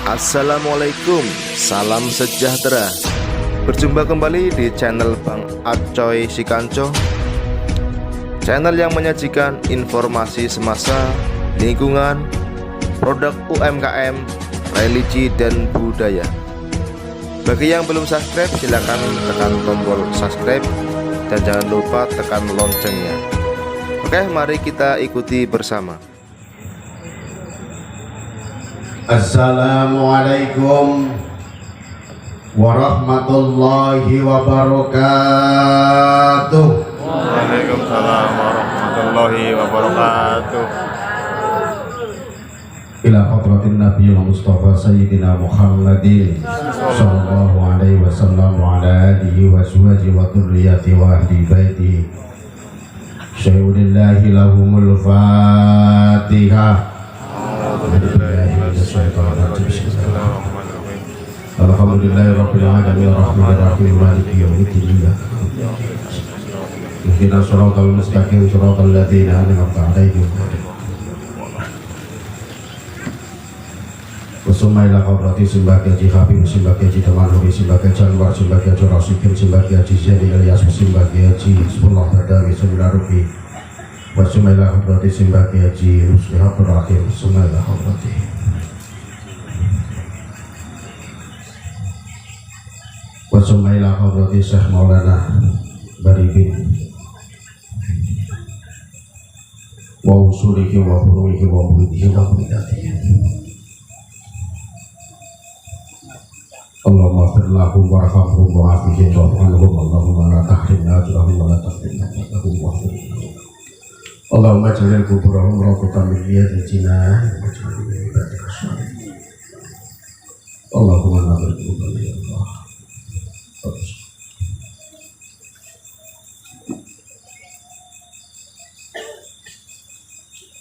Assalamualaikum, salam sejahtera. Berjumpa kembali di channel Bang Acoy Sikanco, channel yang menyajikan informasi semasa, lingkungan, produk UMKM, religi dan budaya. Bagi yang belum subscribe, silakan tekan tombol subscribe dan jangan lupa tekan loncengnya. Oke, mari kita ikuti bersama. Assalamualaikum warahmatullahi wabarakatuh. Waalaikumsalam warahmatullahi wabarakatuh. Ila hadratin Nabiyil Mustafa Sayyidina Muhammadin sallallahu alaihi wasallam wa ala alihi wa azwajihi wa dzurriyyatihi wa ahli baiti. Syai'ulillahi lahumul Fatihah. Alhamdulillahirabbil alamin arrahmanir rahim maliki yaumiddin. Ihdinas siratal mustaqim siratal ladzina an'amta 'alaihim. Wasumma ila qabrati simbah haji Habib simbah haji Tamanuri simbah haji Anwar simbah haji Rasikin simbah haji Zaini Ilyas simbah haji Bismillah Badawi Sembilan Rufi. Wasumma ila qabrati simbah haji Rusli Abdul Rahim summa ila qabrati Wasumma ila qabrati Syekh Maulana Baribin wa usulihi wa furu'ihi wa muhidihi wa muhidatihi. Allahumma fir lahum warhamhum wa afihim wa anhum. Allahumma la tahrimna ajrahum wa la tahrimna ajrahum wa afihim. Allahumma jalil kuburahum rawdatan min riyadil jinah wa jalil ibadika sholihin. Allahumma nabir kubur ya Allah.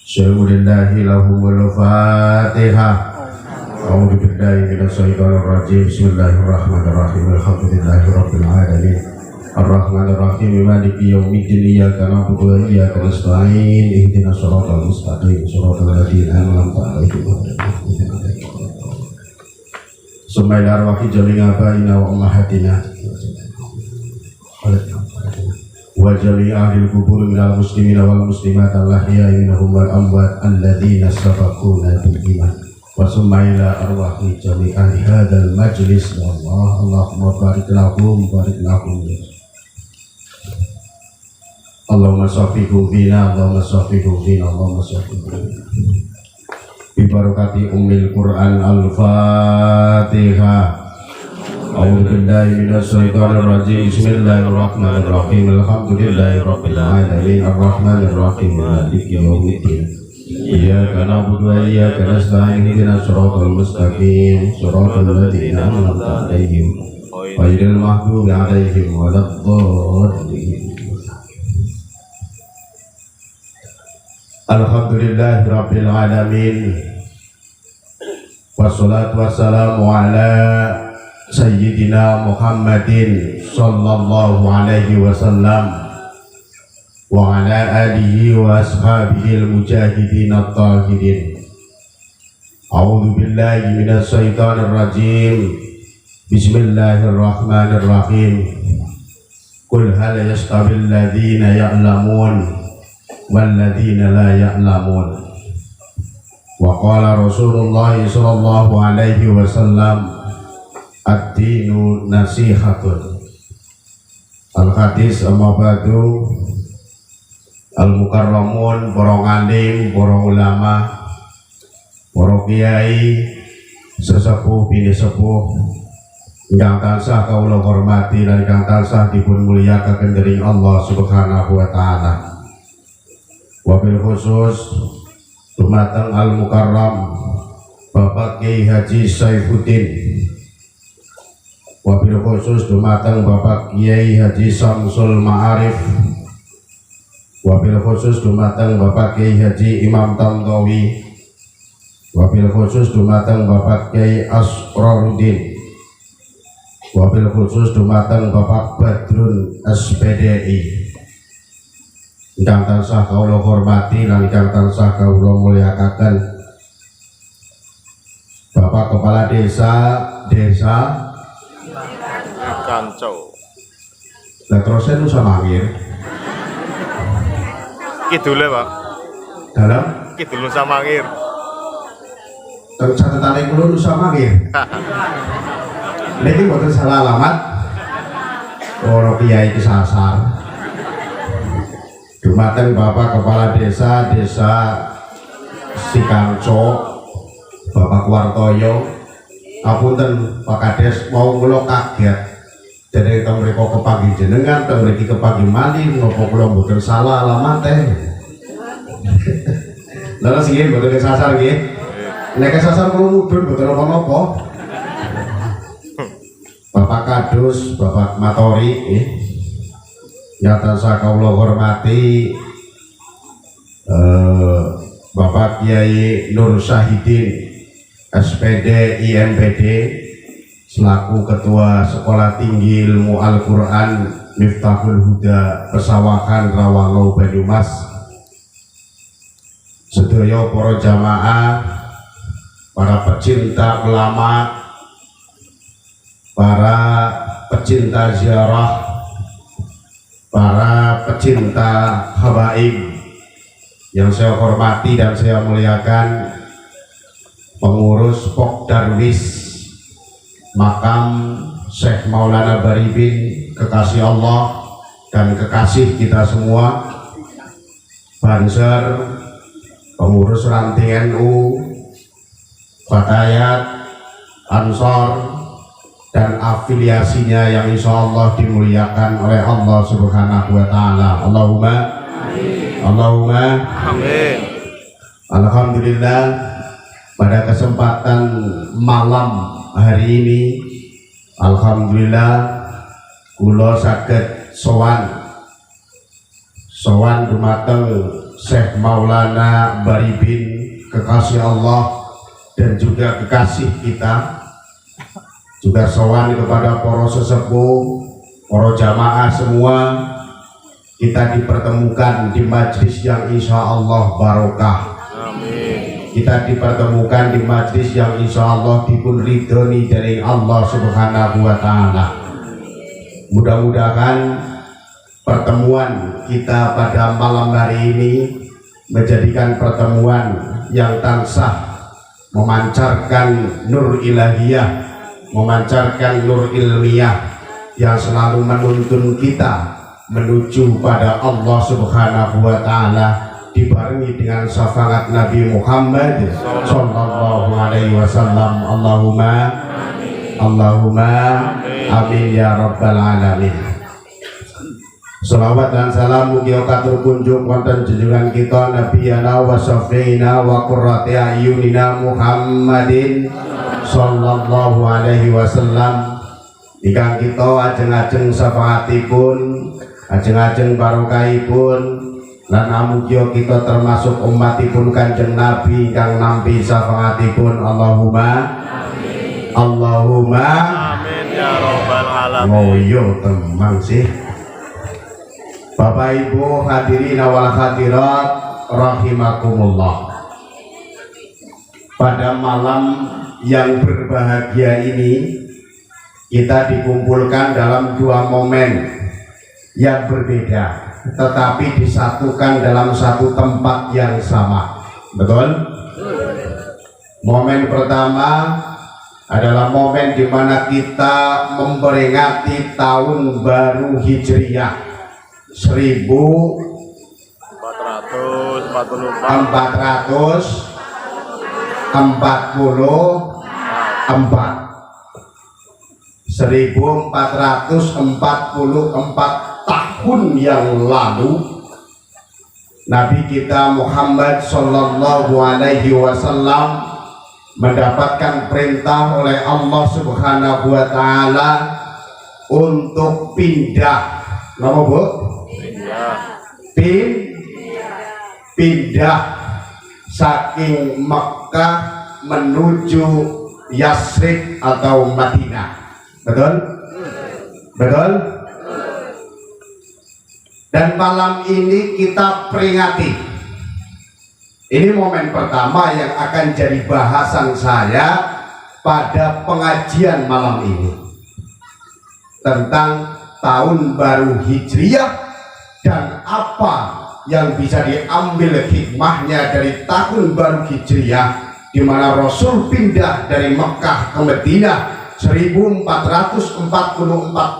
Syai'ulillahi lahumul Fatihah. A'udzu billahi minasyaitonir rajim. Bismillahirrahmanirrahim. Alhamdulillahirabbil alamin. Arrahmanir rahim. Maliki yaumiddin. Iyyaka na'budu wa iyyaka nasta'in. Ihdinas shiratal mustaqim. Shiratal ladzina an'amta 'alaihim. Summa ila arwahi jami'i abaina wa ummahatina wa jami'i ahlil qubur minal muslimina wal muslimat al-ahya'i minhum wal amwat alladzina sabaquna bil iman. Wa summa ila arwahi jami'an hadzal majlis ya Allah. Allahumma barik lahum Allahumma shaffihu fina Allahumma shaffihu fina Allahumma shaffihu fina bi barakati ummil Qur'an al-Fatihah. A'udzu billahi minasyaitonir rajim. Bismillahirrahmanirrahim. Alhamdulillahirabbil alamin arrahmanir rahim maliki yaumiddin. Iyyaka na'budu wa iyyaka nasta'in. Ihdinas siratal mustaqim siratal ladzina an'amta 'alaihim ghairil maghdubi 'alaihim waladdallin. Alhamdulillahirabbil alamin. Wassalatu wassalamu ala Sayyidina Muhammadin sallallahu alaihi wasallam wa ala alihi wa ashabihi al-mujahidin at-tahirin. A'udzu billahi minasy syaithanir rajim. Bismillahirrahmanirrahim. Qul hal yastawil ladzina ya'lamun wal ladzina la ya'lamun. Wa qala Rasulullah sallallahu alaihi wasallam ad-dinu nasihatun. Al-hadis amma ba'du. Al-mukarramun, para ngalim, para ulama, para kiai, sesepuh bini sepuh ingkang tansah kawula hormati lan ingkang tansah dipun mulyakaken dening Allah Subhanahu wa taala. Wabil khusus dumateng al-mukarram Bapak Kiai Haji Saifuddin. Wabil khusus dumateng Bapak Kiai Haji Samsul Ma'arif. Wabil khusus dumateng Bapak Kiai Haji Imam Tantowi. Wabil khusus dumateng Bapak Kiai Asroruddin. Wabil khusus dumateng Bapak Badrun SPDI. Ingkang tansah kawula hormati lan ingkang tansah kawula mulyakaken Bapak Kepala Desa Kanco. lah terusnya Nusa Mangir Kidule, Pak. dalam Kidul Nusa Mangir. catatan kulo Nusa Mangir. Niki mboten salah alamat. Ora kiai kesasar. Dumateng Bapak Kepala Desa Sikanco, Bapak Wartoyo. Apunten Pak Kades, mau kula kaget. Jadi teng mriko kepanggih jenengan, teng mriki kepanggih malih, napa kula mboten salah alamate. Leres nggih mboten kesasar nggih. Nek kesasar kula mudhun mboten napa-napa. Bapak Kadus, Bapak Matori, nyata kula hormati Bapak Kiai Nur Syahidin SPD IMPD selaku Ketua Sekolah Tinggi Ilmu Al-Quran Miftahul Huda Pesawahan Rawango Banyumas, sedaya para jamaah, para pecinta ulama, para pecinta ziarah, para pecinta habaib yang saya hormati dan saya muliakan, pengurus Pok Darwis makam Syekh Maulana Baribin, kekasih Allah dan kekasih kita semua, Banser, pengurus ranting NU, Fatayat, Ansor, dan afiliasinya yang insya Allah dimuliakan oleh Allah Subhanahu wa Ta'ala. Allahumma Amin. Alhamdulillah, pada kesempatan malam hari ini alhamdulillah kula saged sowan dumateng Syekh Maulana Baribin, kekasih Allah dan juga kekasih kita, juga sowan kepada para sesepuh, para jamaah semua. Kita dipertemukan di majlis yang insya Allah barokah. Amin. Kita dipertemukan di majlis yang insya Allah dipun ridhoni dari Allah Subhanahu wa Ta'ala. Mudah-mudahan pertemuan kita pada malam hari ini menjadikan pertemuan yang tansah memancarkan nur ilahiyah, memancarkan nur ilmiah yang selalu menuntun kita menuju pada Allah Subhanahu wa Ta'ala, dibarengi dengan syafaat Nabi Muhammad sallallahu alaihi wasallam. Allahumma amin ya rabbal alamin. Salawat dan salam mugi katur kunjung wonten junjungan kita nabiyana wa syafiina wa qurrati ayunina Muhammadin sallallahu alaihi wasallam, ingkang kita ajeng-ajeng syafaatipun, ajeng-ajeng barokahipun, lan mugia kita termasuk umatipun Kanjeng Nabi kang nampi syafaatipun. Allahumma Amin ya rabbal alamin. ngoyo teman sih. Bapak Ibu hadirin wal hadirat rahimakumullah, pada malam yang berbahagia ini kita dikumpulkan dalam dua momen yang berbeda, tetapi disatukan dalam satu tempat yang sama. Betul? Momen pertama adalah momen di mana kita memperingati tahun baru Hijriyah 1444 tahun yang lalu Nabi kita Muhammad sallallahu alaihi wasallam mendapatkan perintah oleh Allah Subhanahu wa Ta'ala untuk pindah. Nama Bu? Pindah saking Mekah menuju Yasrib atau Madinah. Betul? Betul? Dan malam ini kita peringati. Ini momen pertama yang akan jadi bahasan saya pada pengajian malam ini tentang tahun baru Hijriah dan apa yang bisa diambil hikmahnya dari tahun baru Hijriah, di mana Rasul pindah dari Mekah ke Madinah 1444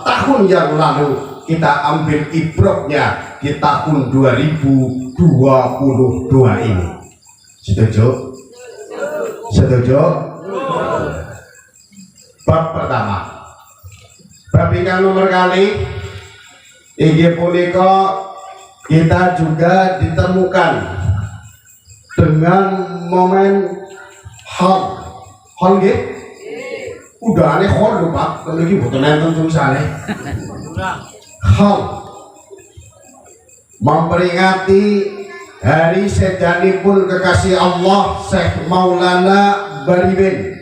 tahun yang lalu. Kita ambil ibrahnya di tahun 2022 ini. Setuju? Setuju? Bab pertama, bab ingkang nomor kali inggih punika kita juga ditemukan dengan momen hal nggih. Udah aneh hal lho Pak, lagi boten enten tulisane. Hal memperingati hari sedanipun kekasih Allah Syekh Maulana Baribin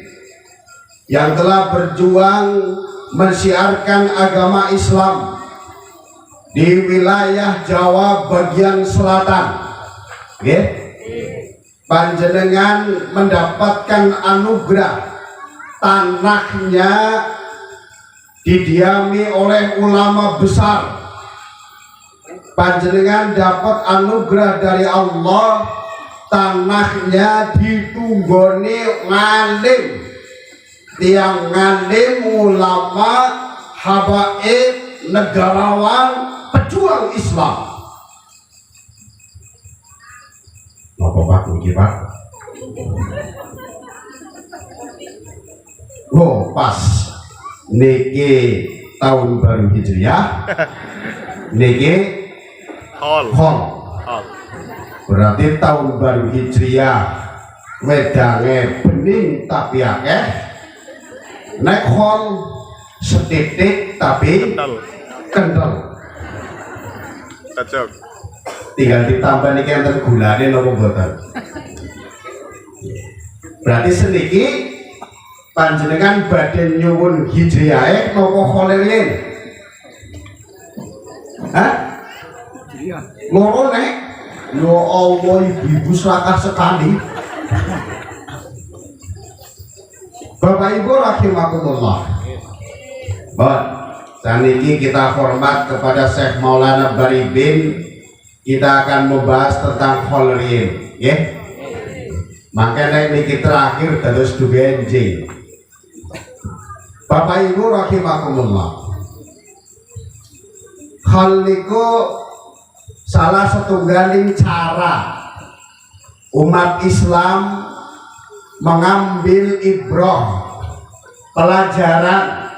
yang telah berjuang mensiarkan agama Islam di wilayah Jawa bagian selatan. Panjenengan mendapatkan anugerah tanahnya didiami oleh ulama besar. Panjenengan dapat anugerah dari Allah, tanahnya ditunggoni ngalim, tiang ngalim, ulama, habaib, negarawan, pejuang Islam. Napa Pak niki Pak? Oh pas niki tahun baru Hijriah. Niki Hol. Berarti tahun baru Hijriah wedange bening tapi akeh, nek hol setitik tapi kental. Cocok. Tinggal ditambah niki enten gulane napa mboten. Berarti seniki panjenengan badhe nyuwun hijriahe napa kholerin? Hah? Loro nek? Ya Allah, ibu serakah sekali. Bapak Ibu rahimakumullah. Saniki kita hormat kepada Syekh Maulana Baribin. Kita akan membahas tentang kholerin, ya. Makanya ini terakhir terus dubenjing. Bapak Ibu rahimakumullah. Hal niku salah setunggaling cara umat Islam mengambil ibrah, pelajaran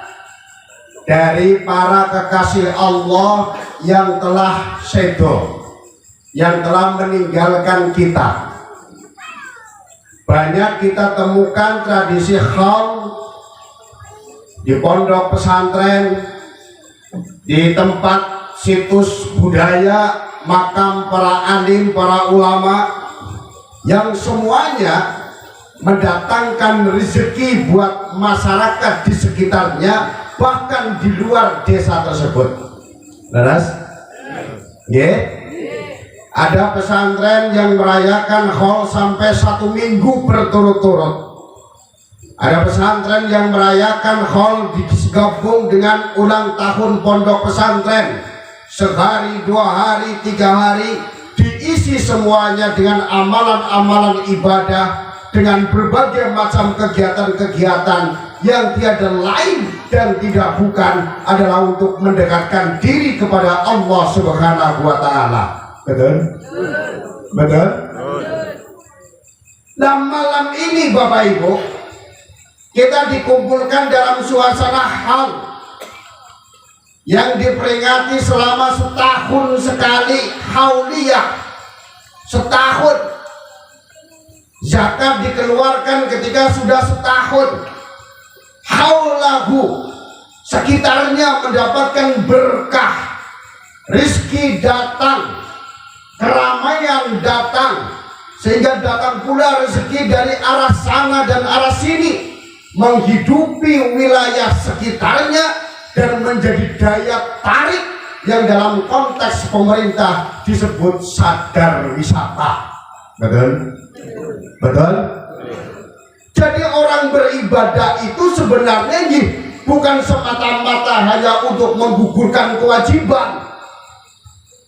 dari para kekasih Allah yang telah sedo, yang telah meninggalkan kita. Banyak kita temukan tradisi haul di pondok pesantren, di tempat situs budaya, makam para alim, para ulama, yang semuanya mendatangkan rezeki buat masyarakat di sekitarnya, bahkan di luar desa tersebut. Leres? Yeah. Ada pesantren yang merayakan haul sampai 1 minggu berturut-turut. Ada pesantren yang merayakan haul digabung dengan ulang tahun pondok pesantren, sehari, 2 hari, 3 hari, diisi semuanya dengan amalan-amalan ibadah, dengan berbagai macam kegiatan-kegiatan yang tiada lain dan tidak bukan adalah untuk mendekatkan diri kepada Allah Subhanahu wa Ta'ala. Betul? Betul? Nah, malam ini Bapak Ibu, kita dikumpulkan dalam suasana hal yang diperingati selama setahun sekali, hauliyah setahun. Zakat dikeluarkan ketika sudah setahun. Haulahu, sekitarnya mendapatkan berkah, rizki datang, keramaian datang, sehingga datang pula rezeki dari arah sana dan arah sini, menghidupi wilayah sekitarnya dan menjadi daya tarik yang dalam konteks pemerintah disebut sadar wisata. Betul? Betul? Jadi orang beribadah itu sebenarnya bukan semata-mata hanya untuk menggugurkan kewajiban,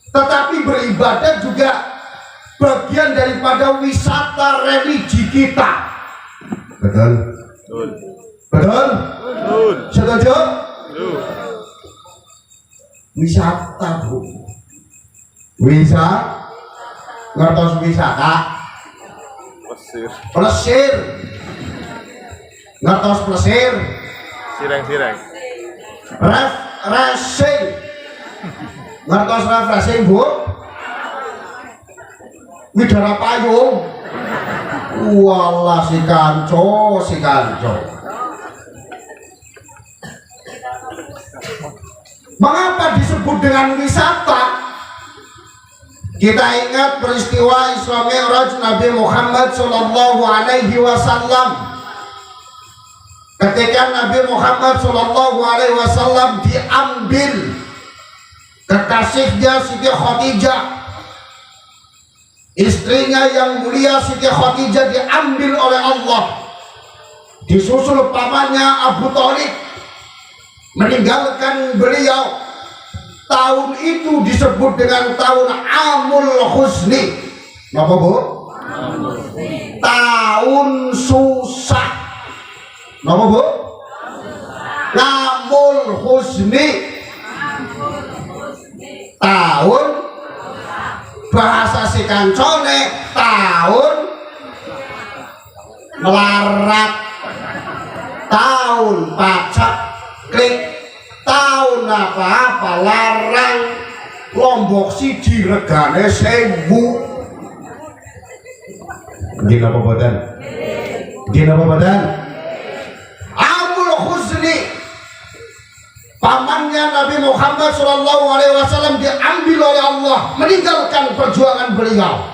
tetapi beribadah juga bagian daripada wisata religi kita. Betul? Betul? Setuju? Wisata, Bu. Ngertos wisata? Plesir. Plesir. Ngertos plesir? Sireng. Refreshing. Ngertos refreshing, Bu? Widara payung. Walah si kanco. Mengapa disebut dengan wisata? Kita ingat peristiwa Isra Mi'raj Nabi Muhammad Sallallahu Alaihi Wasallam. Ketika Nabi Muhammad Sallallahu Alaihi Wasallam diambil kekasihnya Siti Khadijah, istrinya yang mulia Siti Khadijah diambil oleh Allah, disusul pamannya Abu Thalib, meninggalkan beliau. Tahun itu disebut dengan tahun Amul Husni. Apa, Bu? Tahun susah. Apa, Bu? Amul Husni. Tahun bahasa si kancone tahun melarat, tahun pacak klik, tahun apa-apa larang, Lombok siji regane 1000. Gini apa badan? Amul Husni, pamannya Nabi Muhammad Sallallahu Alaihi Wasallam diambil oleh Allah, meninggalkan perjuangan beliau.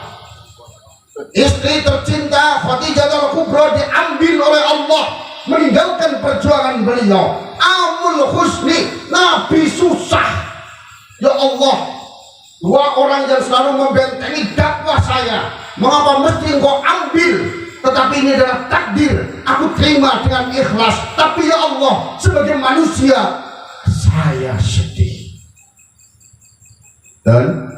Istri tercinta Khadijah al-Kubra diambil oleh Allah, meninggalkan perjuangan beliau. Amul Husni, Nabi susah. Ya Allah, dua orang yang selalu membentengi dakwah saya, mengapa mesti engkau ambil? Tetapi ini adalah takdir, aku terima dengan ikhlas. Tapi ya Allah, sebagai manusia saya sedih. Dan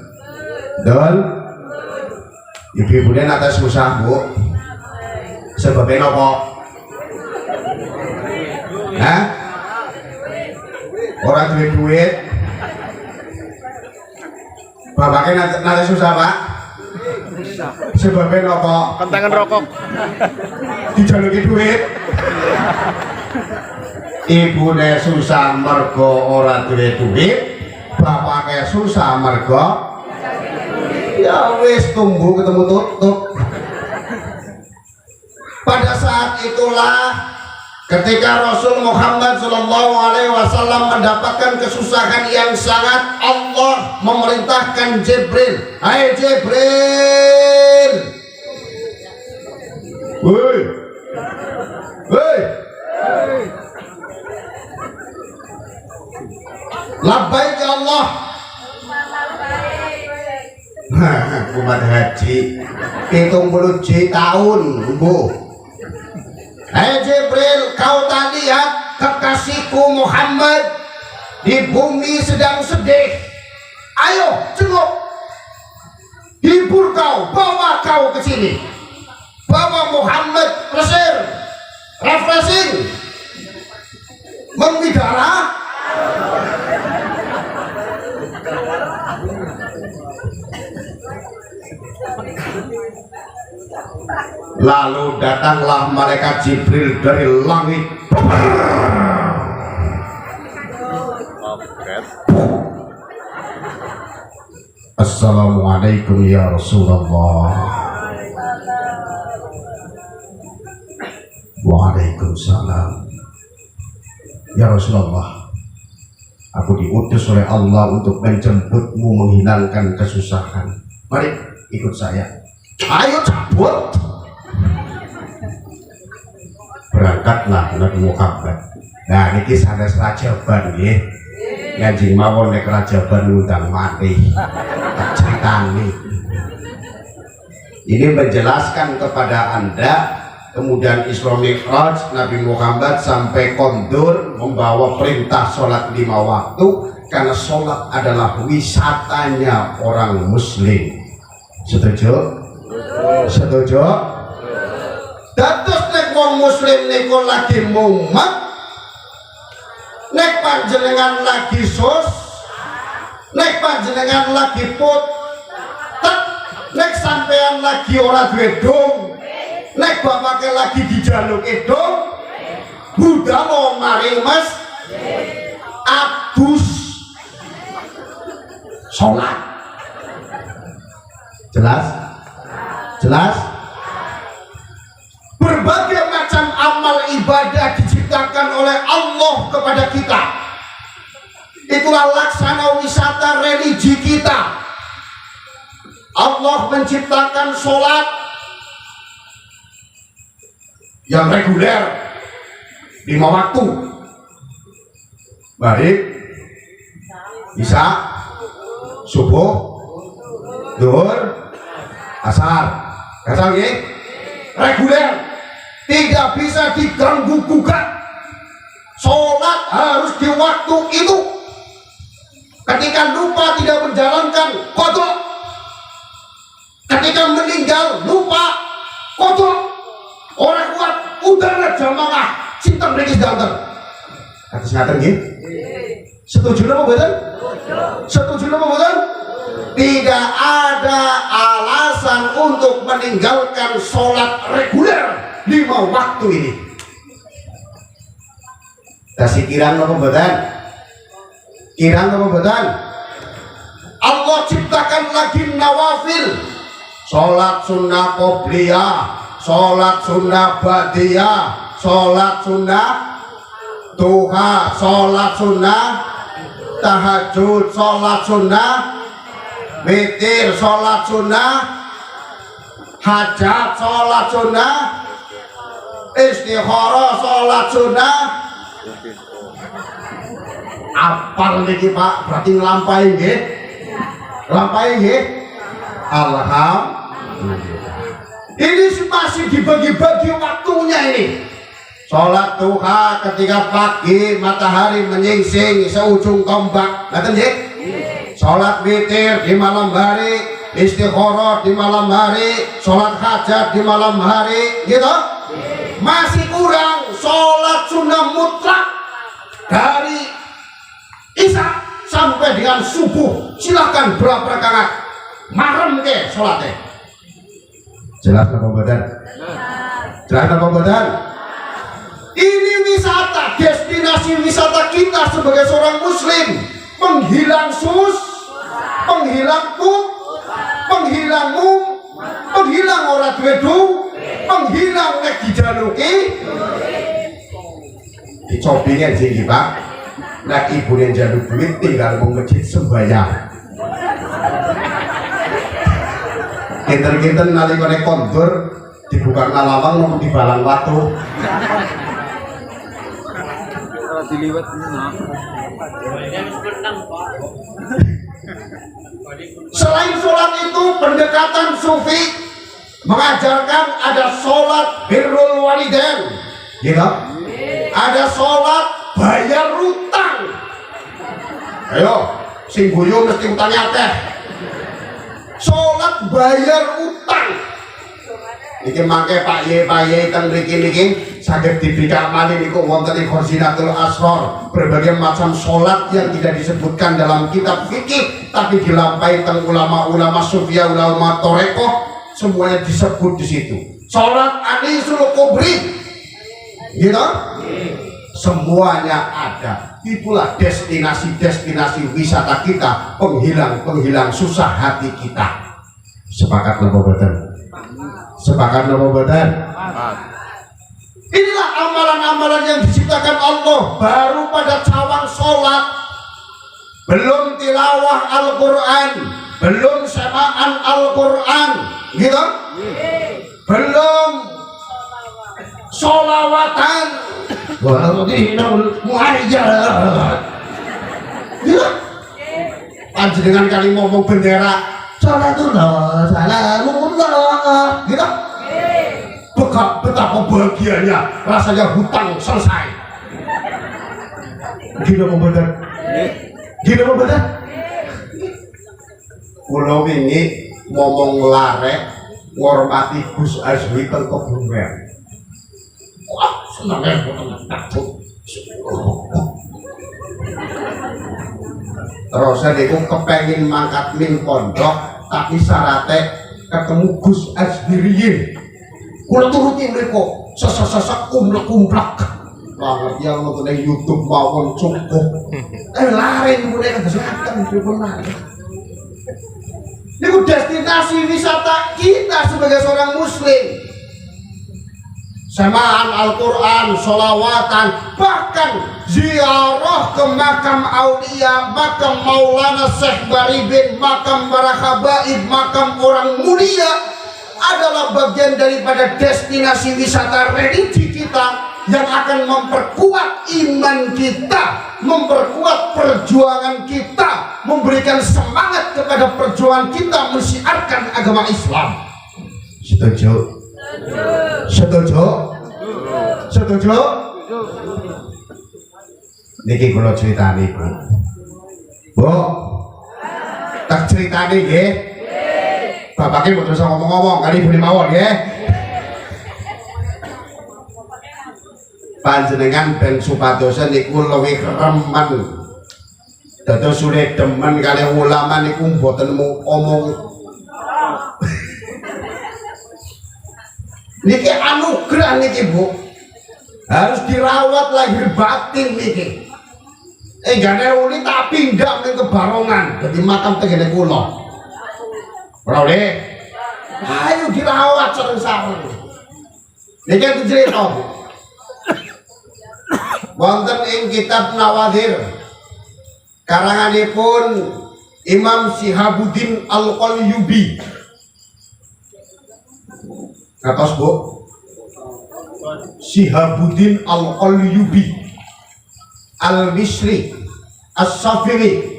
ibu-ibunya nata susah, Bu. Sebabnya apa? Orang duit. Bapaknya nata susah, Pak. Sebabnya apa? Kentangan rokok. Dijaluki duit. Ibune susah mergo ora duwe duit, bapake susah mergo ya wis tumbuh ketemu tutup. Pada saat itulah ketika Rasul Muhammad Sallallahu Alaihi Wasallam mendapatkan kesusahan yang sangat, Allah memerintahkan Jibril, hai Jibril, woi, labbaik ya Allah. Umat haji 70 tahun, Bu. Hai Jibril, kau tak lihat kekasihku Muhammad di bumi sedang sedih? Ayo cengok, hibur kau, bawa kau ke sini, bawa Muhammad plesir, refreshing, mengidara. Lalu datanglah malaikat Jibril dari langit. Assalamualaikum ya Rasulullah. Waalaikumsalam. Ya Rasulullah, aku diutus oleh Allah untuk menjemputmu, menghilangkan kesusahan. Mari ikut saya. Ayo cabut. Berangkatlah Nabi Muhammad. Nah ini sanes rajaban nggih. Kanjeng mawon nek rajaban ngundang mati. Ceritane. Ini menjelaskan kepada Anda kemudian Isra Mi'raj Nabi Muhammad sampai kondur membawa perintah sholat 5 waktu, karena sholat adalah wisatanya orang muslim. Setuju? Setuju? Dados nek wong muslim niku lagi mumet, nek panjenengan lagi sus, nek panjenengan lagi putet, nek sampean lagi ora duwe dong, nek bapake lagi dijaluke dong, budal maring mas abus sholat. Jelas? Jelas? Berbagai macam amal ibadah diciptakan oleh Allah kepada kita. Itulah laksana wisata religi kita. Allah menciptakan sholat yang reguler 5 waktu. Baik, Isya, subuh, zuhur, asar. Asar ya? Reguler, tidak bisa diganggu gugat. Sholat harus di waktu itu. Ketika lupa tidak menjalankan, qadha. Ketika meninggal lupa, qadha. Orang kuat udara jamaah cinta mriki danten. Atas ngaten nggih. Setuju napa mboten? Setuju napa mboten? Tidak ada alasan untuk meninggalkan sholat reguler 5 waktu ini. Kasih kirang napa mboten? Kirang napa mboten? Allah ciptakan lagi nawafil. Sholat sunnah qobliyah, sholat sunnah ba'diyah, sholat sunnah duha, sholat sunnah tahajud, sholat sunnah witir, sholat sunnah hajat, sholat sunnah istikharah, sholat sunnah. Apal niki Pak, berarti nglampahi nggih. Nglampahi nggih. Alhamdulillah. Ini masih dibagi-bagi waktunya ini. Sholat duha ketika pagi matahari menyingsing seujung tombak, ngaten nggih? Sholat witir di malam hari, istikharah di malam hari, sholat hajat di malam hari, gitu? Masih kurang sholat sunnah mutlak dari isya sampai dengan subuh. Silahkan berapa rakaat, marem ke sholatnya. Jelas apa badan? Jelas apa badan? Ini wisata, destinasi wisata kita sebagai seorang muslim. Penghilang sus, penghilang put, penghilang mum, penghilang ora duwe du, penghilang nek dijaluki. Dicopingin sih Pak. Nek ibune njaluk duit tinggal mung masjid sembahyang. Kinten-kinten nalikane kondur dibuka nalawang mau dibalang watu. Diliwat Selain sholat itu, pendekatan sufi mengajarkan ada sholat birrul walidain, gitu? Ada sholat bayar utang. Ayo, sing guyu mesti utangnya akeh. Sholat bayar utang. Iki mangke Pak Ye teng mriki niki saged dibikak malih niku wonten ing Khazinatul Asrar, berbagai macam sholat yang tidak disebutkan dalam kitab fikih tapi dilampahi teng ulama-ulama sufia, ulama torekoh, semuanya disebut di situ. Sholat anisul kubri, gitu? Semuanya ada. Itulah destinasi-destinasi wisata kita, penghilang susah hati kita. Sepakat napa boten? Sepakat napa boten? Inilah amalan-amalan yang diciptakan Allah baru pada cawang sholat. Belum tilawah Al-Quran, belum semaan Al-Quran, gitu? Belum sholawatan waladinul mu'ajjat, gitu? Panjenengan kali ngomong bendera salatullah salamullah, gitu? betapa bahagianya rasanya hutang selesai. Gila membedat. Gila membedat. Kula wingi ngomong larek ngormati Gus Azwi teng Kebumen. Wah, senenge boten takut. Terus niku kepengin mangkat ning pondok tapi syaratnya ketemu Gus Azwi riyin. Kula turuti mriku sesek-sesek kumplek-kumplek. Banget yang nonton YouTube mawon cukup. Lare mulai kesehatan pripun lare. Niku destinasi wisata kita sebagai seorang muslim. Semaan Al-Quran, sholawatan, bahkan ziarah ke makam aulia, makam Maulana Syekh Baribin, makam para habaib, makam orang mulia adalah bagian daripada destinasi wisata religi kita yang akan memperkuat iman kita, memperkuat perjuangan kita, memberikan semangat kepada perjuangan kita mensiarkan agama Islam. Setuju? Setuju? Setuju? Niki kula critani, Bu. Bu. Tak critani nggih. Bapaknya mboten usah ngomong-ngomong, kali ibu mawon nggih. Panjenengan ben supadosa niku luwih remen. Dados sule demen kali ulama niku mboten omong. Niki anugerah niki, Bu. Harus dirawat lahir batin niki. Enggane uli tak pindah ning Kebarongan dadi makam tengene kula. Ora oleh. Ayo dirawat sareng-sareng. Niki cerita, Bu. Wonten ing kitab Nawadir karanganipun Imam Syihabuddin Al-Qalyubi. Katos, Bu? Syihabuddin Al-Qalyubi Al-Misri As-Safiri.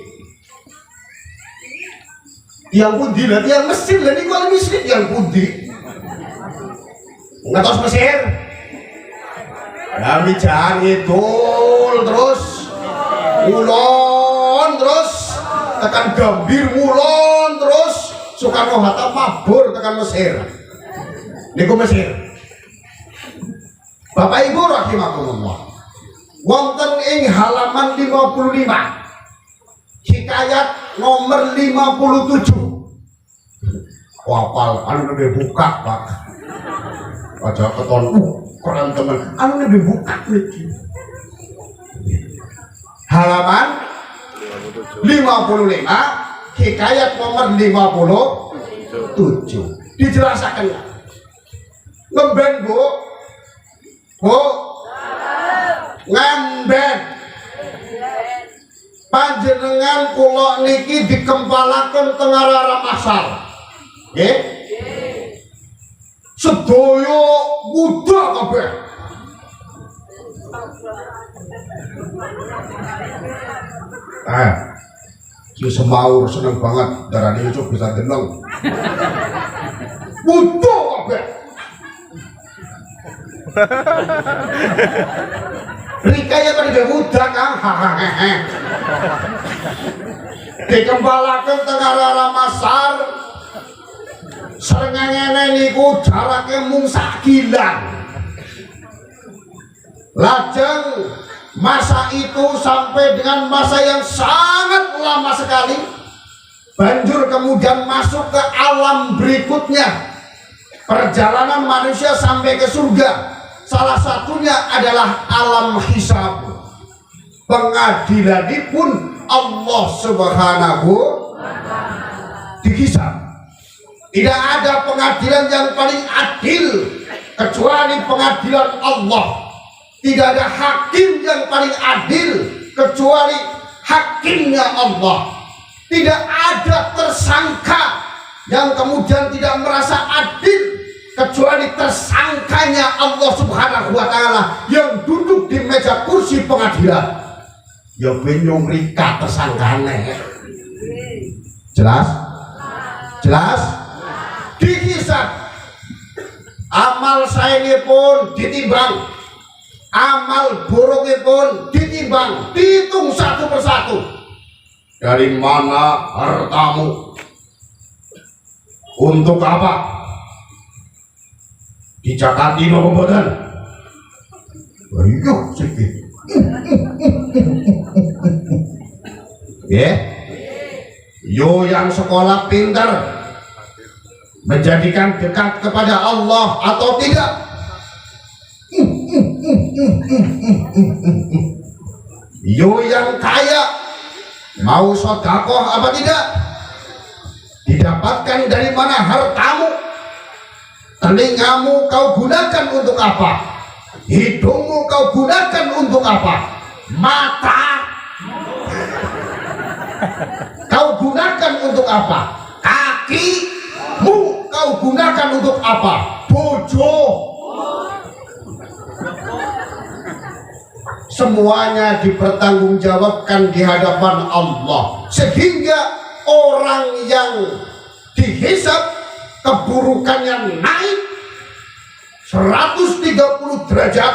Yang pundi lah, yang Mesir lah, niku Al-Misri yang pundi. Ngatos Mesir. Kami cari tol terus, ulon terus, tekan Gambir mulon terus, Soekarno Hatta mabur tekan Mesir. Niku Mesir. Bapak Ibu rahimakumullah. Wonten ing halaman 55. Hikayat nomor 57. Wapal anu lebih buka, Pak. Aja keton keren teman. Anu lebih buka iki. Halaman 55, hikayat nomor 57. Dijelaskan ngemben, Bu. Bu. Ngemben. Panjenengan kula niki dikempalaken teng arah Masar. Nggih? Sedaya muda kabeh. Si Semaur seneng banget darane itu bisa deneng. Muda kabeh. Rikaya kan udah muda kan, dikembalakan tengah arah Masar, serengenge niku jaraknya mung sak kilan. Lajeng masa itu sampai dengan masa yang sangat lama sekali, banjur kemudian masuk ke alam berikutnya. Perjalanan manusia sampai ke surga. Salah satunya adalah alam hisab. Pengadilanipun Allah Subhanahu dihisab. Tidak ada pengadilan yang paling adil kecuali pengadilan Allah. Tidak ada hakim yang paling adil kecuali hakimnya Allah. Tidak ada tersangka yang kemudian tidak merasa adil kecuali tersangkanya Allah Subhanahu wa Ta'ala yang duduk di meja kursi pengadilan. Ya bingung rika tersangkane. Jelas? Jelas? Dihisab. amal saenipun ditimbang, amal burukipun ditimbang, dihitung satu persatu. Dari mana hartamu? Untuk apa? Dicakati nopo mboten? Ayo sikit. Ya. Yo yang sekolah pintar menjadikan dekat kepada Allah atau tidak? Yo yang kaya mau sedekah apa tidak? Didapatkan dari mana hartamu? Telingamu kau gunakan untuk apa? Hidungmu kau gunakan untuk apa? Mata kau gunakan untuk apa? Kakimu kau gunakan untuk apa? Bojo. Semuanya dipertanggungjawabkan di hadapan Allah, sehingga orang yang dihisab keburukannya naik 130 derajat,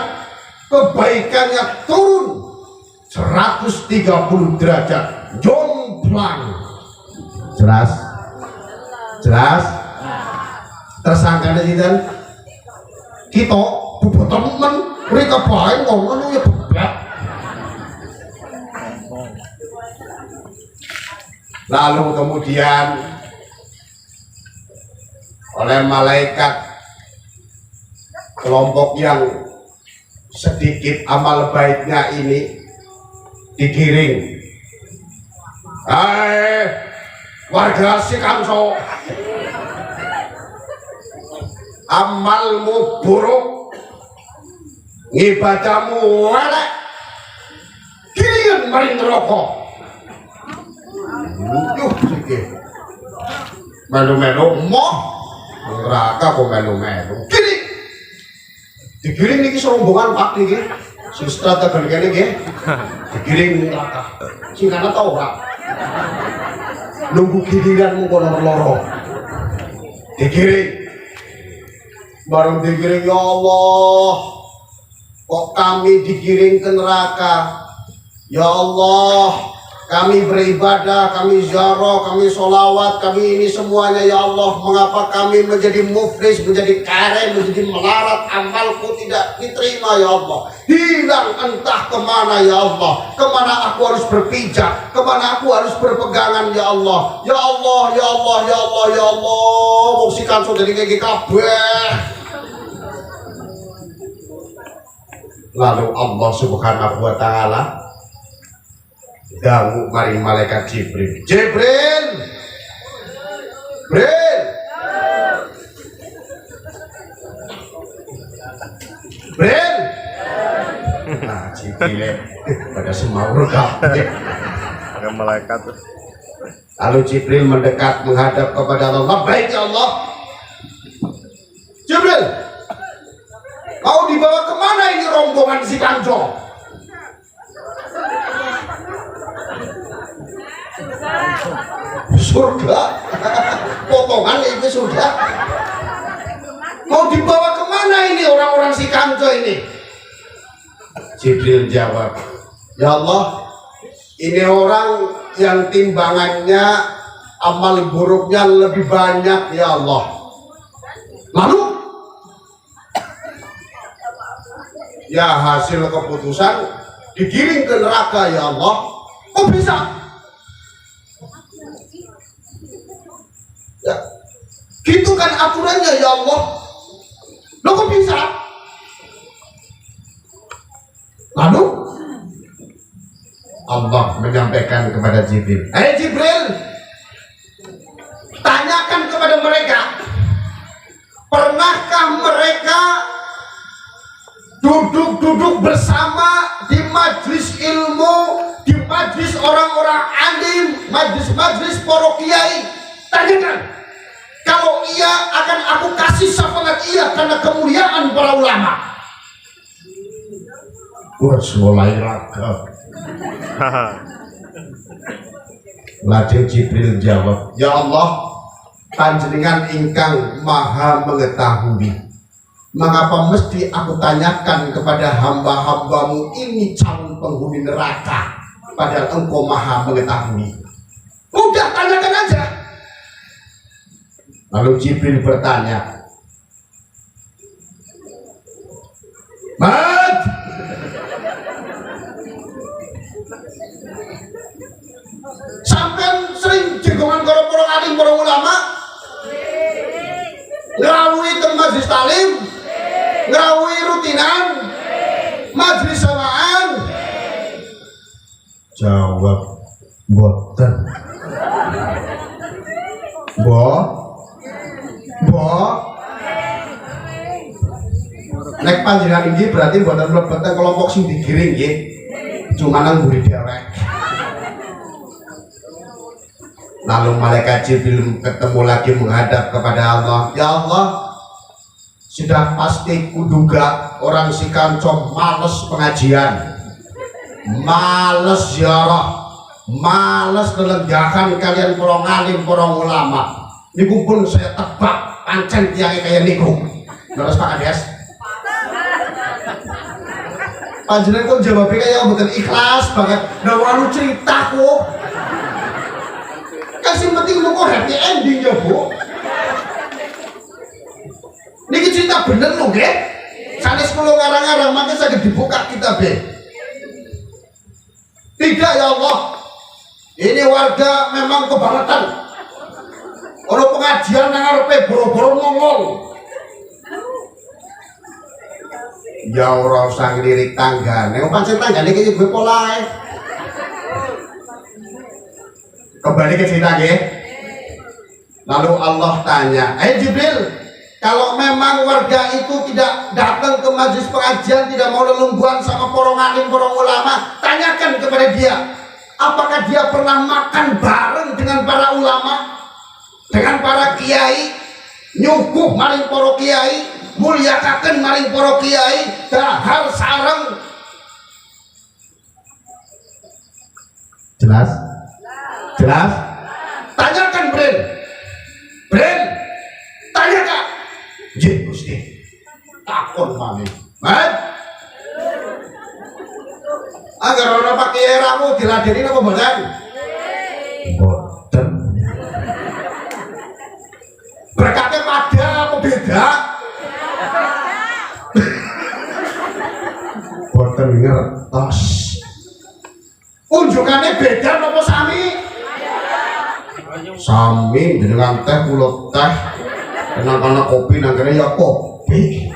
kebaikannya turun 130 derajat, jomplang. Jelas? Jelas? Tersangka dan kita bubuh temen mereka baik ngomong ya bebat. Lalu kemudian oleh malaikat kelompok yang sedikit amal baiknya ini digiring. Hai warga Sikanco, amalmu buruk, ibadahmu elek, kirim maring neraka. Yuh sikit melu-melu moh neraka kok melu-melu kiri digiring niki serombongan Pak niki sing strategi kene nggih digiring neraka sing kana ta ora nunggu giliranmu kono loro digiring bareng digiring. Ya Allah, kok kami digiring ke neraka? Ya Allah, kami beribadah, kami ziarah, kami sholawat, kami ini semuanya. Ya Allah, mengapa kami menjadi muflis, menjadi kere, menjadi melarat, amalku tidak diterima? Ya Allah, hilang entah kemana. Ya Allah, kemana aku harus berpijak, kemana aku harus berpegangan? Ya Allah, ya Allah, ya Allah, ya Allah, ya Allah, musikan sudah dikiki kabeh. Lalu Allah Subhanahu wa Ta'ala dangu maring malaikat Jibril. Jibril, Jibril, Jibril. Nah, Jibril pada semaur kabeh. Ada malaikat. Lalu Jibril mendekat menghadap kepada Allah. Baik ya Allah. Jibril, kau dibawa kemana ini rombongan si Kanco? Surga. Potongan itu surga. Mau dibawa kemana ini orang-orang si Kanco ini? Jibril jawab, ya Allah, ini orang yang timbangannya amal buruknya lebih banyak ya Allah. Lalu ya hasil keputusan digiring ke neraka ya Allah. Kok bisa? Ya, gitu kan aturannya ya Allah. Lo kok bisa? Lalu Allah menyampaikan kepada Jibril, Jibril, tanyakan kepada mereka, pernahkah mereka duduk-duduk bersama di majlis ilmu, di majlis orang-orang alim, majlis-majlis para kiai? Tanyakan. Kalau iya, akan aku kasih syafaat iya karena kemuliaan para ulama. Mulai raga. Lajeng Jibril jawab, ya Allah, panjenengan ingkang maha mengetahui, Mengapa mesti aku tanyakan kepada hamba-hambamu ini calon penghuni neraka, padahal engkau maha mengetahui? Udah tanyakan aja. Lalu Jibril bertanya, Mat, sampean sering jegongan karo para alim, para ulama, ngrawuhi teng majelis talim, ngrawuhi rutinan, majelis sawaan? Jawab, boten. Nek panjenengan ini berarti boten mlebet kelompok sing digiring nggih. Cuma nang mburi dhewek. Lalu malaikat Jibril ketemu lagi menghadap kepada Allah. Ya Allah, sudah pasti kuduga orang si kanco males pengajian, males ziarah, males nelenggahan kalian para ngalim, para ulama. Niku pun saya tebak pancen tiyang kaya niku. Terus Pak Kades, panjenengan kok jawabnya kayak mboten ikhlas banget. Nah walu cerita kok. Kasih penting kok happy ending ya Bu. Niki cerita bener lho nggih. Sanes kula ngarang-ngarang mangke saged dibuka kitabnya. Tidak ya Allah. Ini warga memang kebangetan. Ono pengajian nang arepe boro-boro ngomong. Ya ora usah ngelirik tanggane. Pancen tanggane iki gue polahe. Kembali ke cerita nggih. Lalu Allah tanya, Jibril, kalau memang warga itu tidak datang ke majelis pengajian, tidak mau lelungguan sama para alim, para ulama, tanyakan kepada dia, apakah dia pernah makan bareng dengan para ulama, dengan para kiai, nyuguh maring para kiai, mulyakaken maring para kiai, dahar sareng. Jelas? Jelas? Tanyakan Bren, tanyakan. Nggih Gusti. Takon malih. Mat. Agar ora pakai eramu diladeni napa mboten? Mboten. Berkatnya pada apa beda? Mboten ngertos. Unjukannya beda apa sami? Sami dengan teh kula teh, kenang-kenang kopi nang kene ya kopi.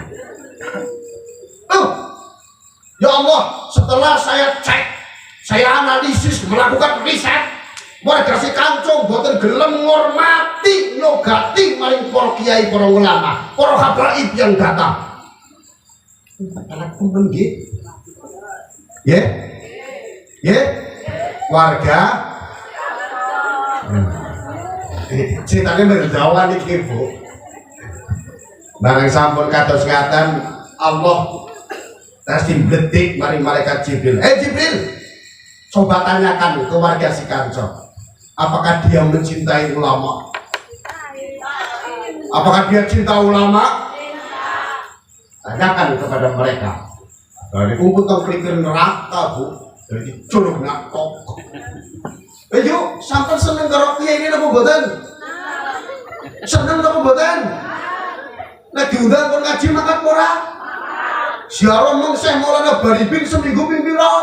Ya Allah, setelah saya cek, saya analisis, melakukan riset, warga si kancung boten gelem ngormati, nyogati maring para kiai, para ulama, para habaib yang datang. Anak temen nggih. Nggih. Warga ceritanya berjawan iki Bu. Barang sampun kados ngaten, Allah tasih bledik mari malaikat Jibril. Jibril, coba tanyakan ke warga si kanco, apakah dia mencintai ulama? Apakah dia cinta ulama? Tanyakan kepada mereka. Dari kumpul klikir neraka Bu, dari curug nakok. Yuk, sampai seneng karo kiai ini napa mboten? Seneng napa mboten? Nek diundang kon ngaji makan ora? Ziarah mung Syekh Maulana Baribin seminggu ping pira?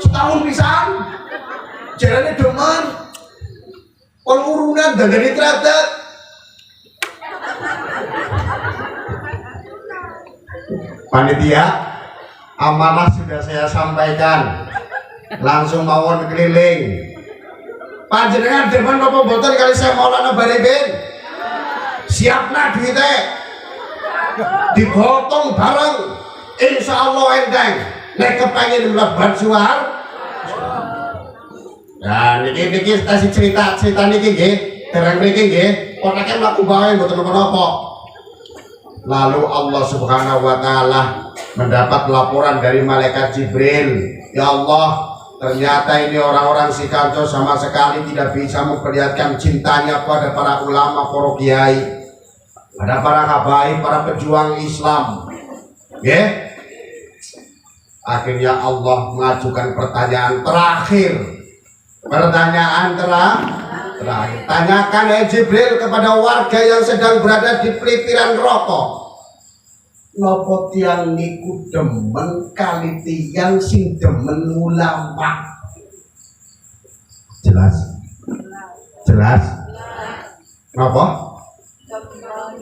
Setahun pisan. Jarane demen. Kon urunan dandani tratet. Panitia, amanah sudah saya sampaikan. Langsung mawon keliling. Panjenengan demen napa mboten kali Syekh Maulana Baribin? Siapna duite. Digotong bareng. Insyaallah enteng. Nek kepengin mlebat suar. Nah niki tasih cerita niki nggih. Dereng mriki nggih. Ponake mlaku bae mboten napa-napa. Lalu Allah Subhanahu wa taala mendapat laporan dari malaikat Jibril. Ya Allah, ternyata ini orang-orang si kanco sama sekali tidak bisa memperlihatkan cintanya pada para ulama, para kiai. ada para habaib, para pejuang Islam. Akhirnya Allah mengajukan pertanyaan terakhir. Terakhir. Tanyakan Jibril kepada warga yang sedang berada di pelipiran rokok. Nopo tiang niku demen kali tiang sing demen ulama. Jelas.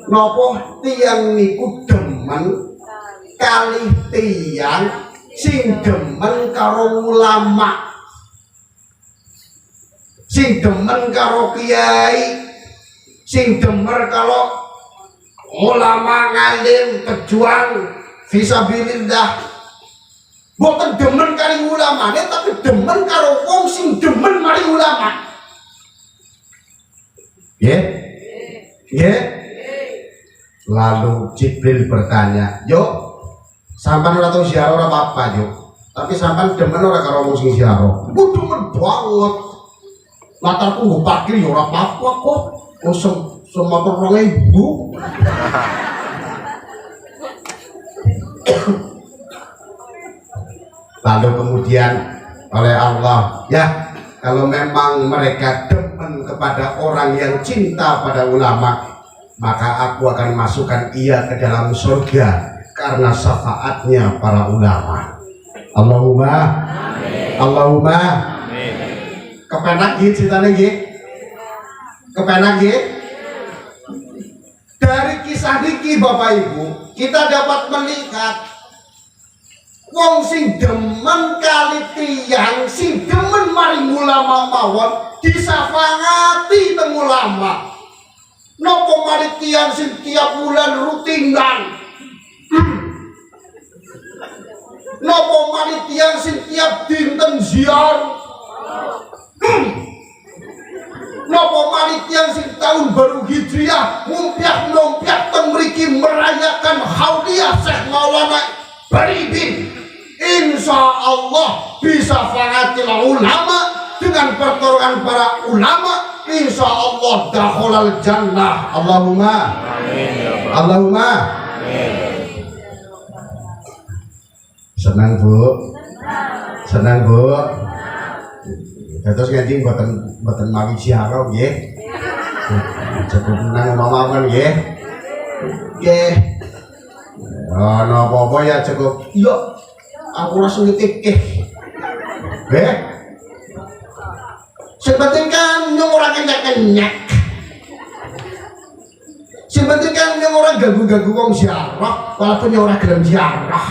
Nopo tiang niku demen kali tiang sing demen karo ulama, sing demen karo kiai, sing demen karo ulama ngalim pejuang fisabilillah. Boten demen kali ulama, tapi demen karo wong sing demen mari ulama. Lalu Jibril bertanya, "Yuk, sampan ora tau ziarah ora apa-apa, yuk. Tapi sampan demen ora karo wong sing ziarah?" Demen banget. Latarku nggo parkir ya ora apa-apa kok. Semotor 2000. Lalu kemudian oleh Allah, ya, kalau memang mereka demen kepada orang yang cinta pada ulama, maka aku akan masukkan ia ke dalam surga karena syafaatnya para ulama. Allahumma amin. Allahumma amin. Kepenak gitu ceritanya gitu. Kepenak gitu. Dari kisah niki Bapak Ibu, kita dapat melihat wong sing demen kali tiyang sing demen maring ulama mawon disafangati teng ulama. Nopo maring tiyang sing tiap bulan rutinan. Nopo maring tiyang sing tiap dinten ziarah. Nopo maring tiyang sing tahun baru Hijriah ngumpiak teng mriki merayakan Hauliyah Syekh Maulana Baribin. Insya Allah bisa fangatil ulama dengan pertolongan para ulama. Insya Allah dakhalal jannah. Allahumma amin. Allahumma amin. Senang Bu. Terus ngaji mboten mawi ziarah nggih. Cukup nang mawon nggih. Nggih. Ana apa-apa ya cukup. Iya. Aku rasa nitip sing penting kan nyong ora kenyek-kenyek. Sing penting kan nyong ora ganggu-ganggu wong ziarah, walaupun nyong ora gelem ziarah.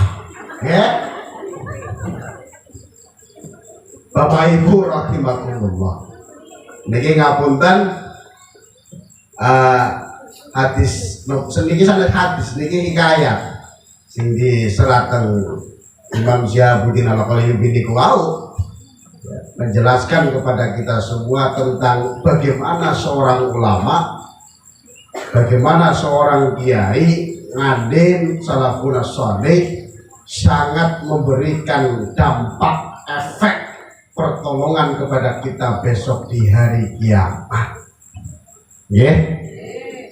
Bapak Ibu rahimakumullah. Niki ngapunten hadis niki sanad hadis niki hikayat sing diseraten Imam Syahabuddin Al-Qayyubi niku wau menjelaskan kepada kita semua tentang bagaimana seorang ulama, bagaimana seorang kiai ngalim salafun shalih sangat memberikan dampak efek pertolongan kepada kita besok di hari kiamat.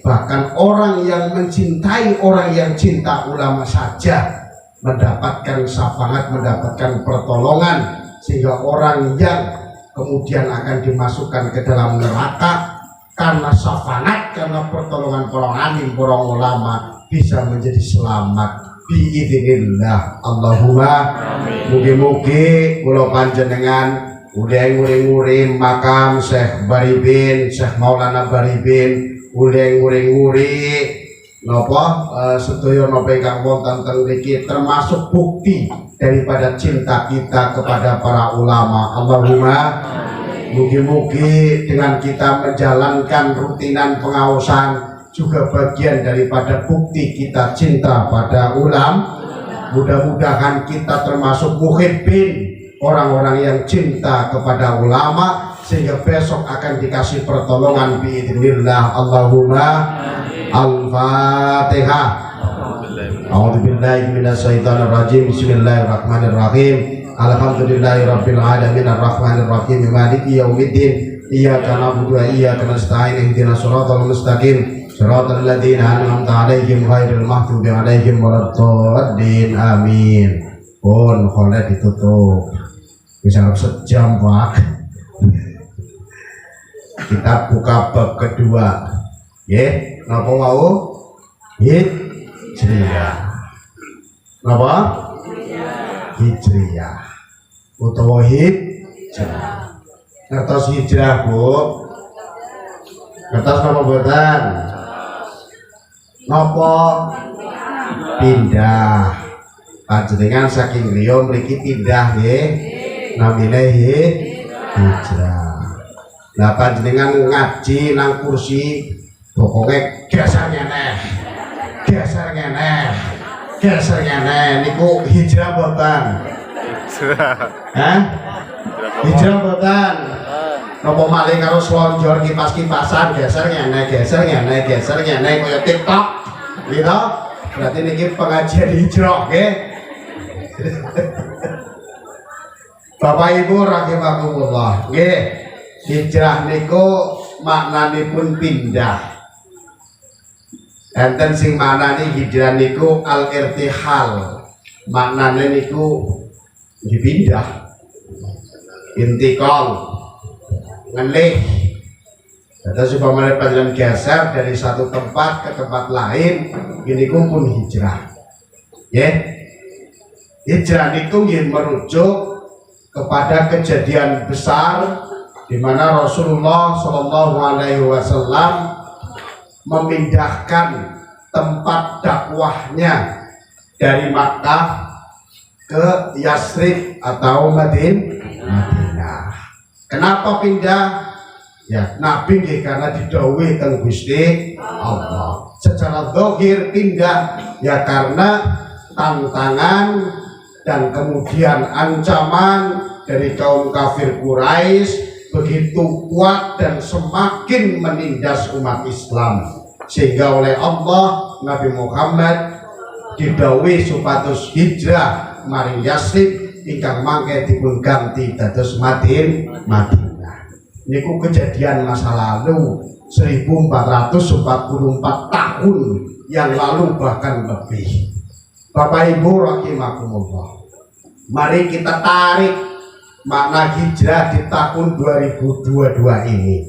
Bahkan orang yang mencintai orang yang cinta ulama saja mendapatkan syafaat, mendapatkan pertolongan, sehingga orang yang kemudian akan dimasukkan ke dalam neraka karena syafaat, karena pertolongan para alim, para ulama bisa menjadi selamat biidznillah. Allahumma mugi-mugi kula panjenengan uleh nguri-nguri makam Syekh Baribin, Syekh Maulana Baribin, uleh nguri-nguri napa sedaya napa ingkang wonten teng mriki termasuk bukti daripada cinta kita kepada para ulama. Allahumma mugi-mugi dengan kita menjalankan rutinan pengawasan juga bagian daripada bukti kita cinta pada ulama. Mudah-mudahan kita termasuk muhibbin, orang-orang yang cinta kepada ulama, sehingga besok akan dikasih pertolongan biidznillah. Allahumma Al-Fatihah. A'udzubillahi minasyaitonir rajim. Bismillahirrahmanirrahim. Alhamdulillahirabbil alamin arrahmanir rahim maliki yaumiddin. Iyyaka na'budu wa iyyaka nasta'in ihdinas siratal mustaqim. Shiratal ladzina an'amta 'alaihim ghairil maghdubi 'alaihim waladdallin. Amin. Pun kholek ditutup. Bisa sejam, Pak. Kita buka bab kedua. Nggih, napa wau? Hijriyah. Napa? Hijriyah. Utawa hijrah. Ngertos hijrah, Bu? Ngertos napa mboten? Napa? Pindah. Panjenengan saking griya mriki pindah nggih. Namine hijrah. Lah panjenengan ngaji nang kursi pokoke geser ngene. Geser ngene. Geser ngene niku hijrah mboten? Hah? Hijrah mboten? Napa malih karo slonjor kipas-kipasan geser ngene, geser ngene, geser ngene kaya TikTok. Gitu? Berarti niki pengajian hijrah nggih. Bapak Ibu rahimakumullah, nggih. Hijrah niku maknanipun pindah. Enten sing maknane hijrah niku al-irtihal. Maknane niku dipindah. Intikal. Ngelih. Terus supaya panjenengan geser dari satu tempat ke tempat lain, ini pun hijrah. Ya. Hijrah niku nggih merujuk kepada kejadian besar di mana Rasulullah Shallallahu Alaihi Wasallam memindahkan tempat dakwahnya dari Makkah ke Yasrib atau Madinah. Kenapa pindah? Ya, Nabi karena didhawuhi teng Gusti Allah. Secara zahir pindah ya karena tantangan dan kemudian ancaman dari kaum kafir Quraisy begitu kuat dan semakin menindas umat Islam, sehingga oleh Allah Nabi Muhammad didhawuhi supados hijrah maring Yasrib ingkang mangke dipun ganti dados Madinah. Niku kejadian masa lalu 1444 tahun yang lalu bahkan lebih. Bapak Ibu rahimakumullah, mari kita tarik makna hijrah di tahun 2022 ini.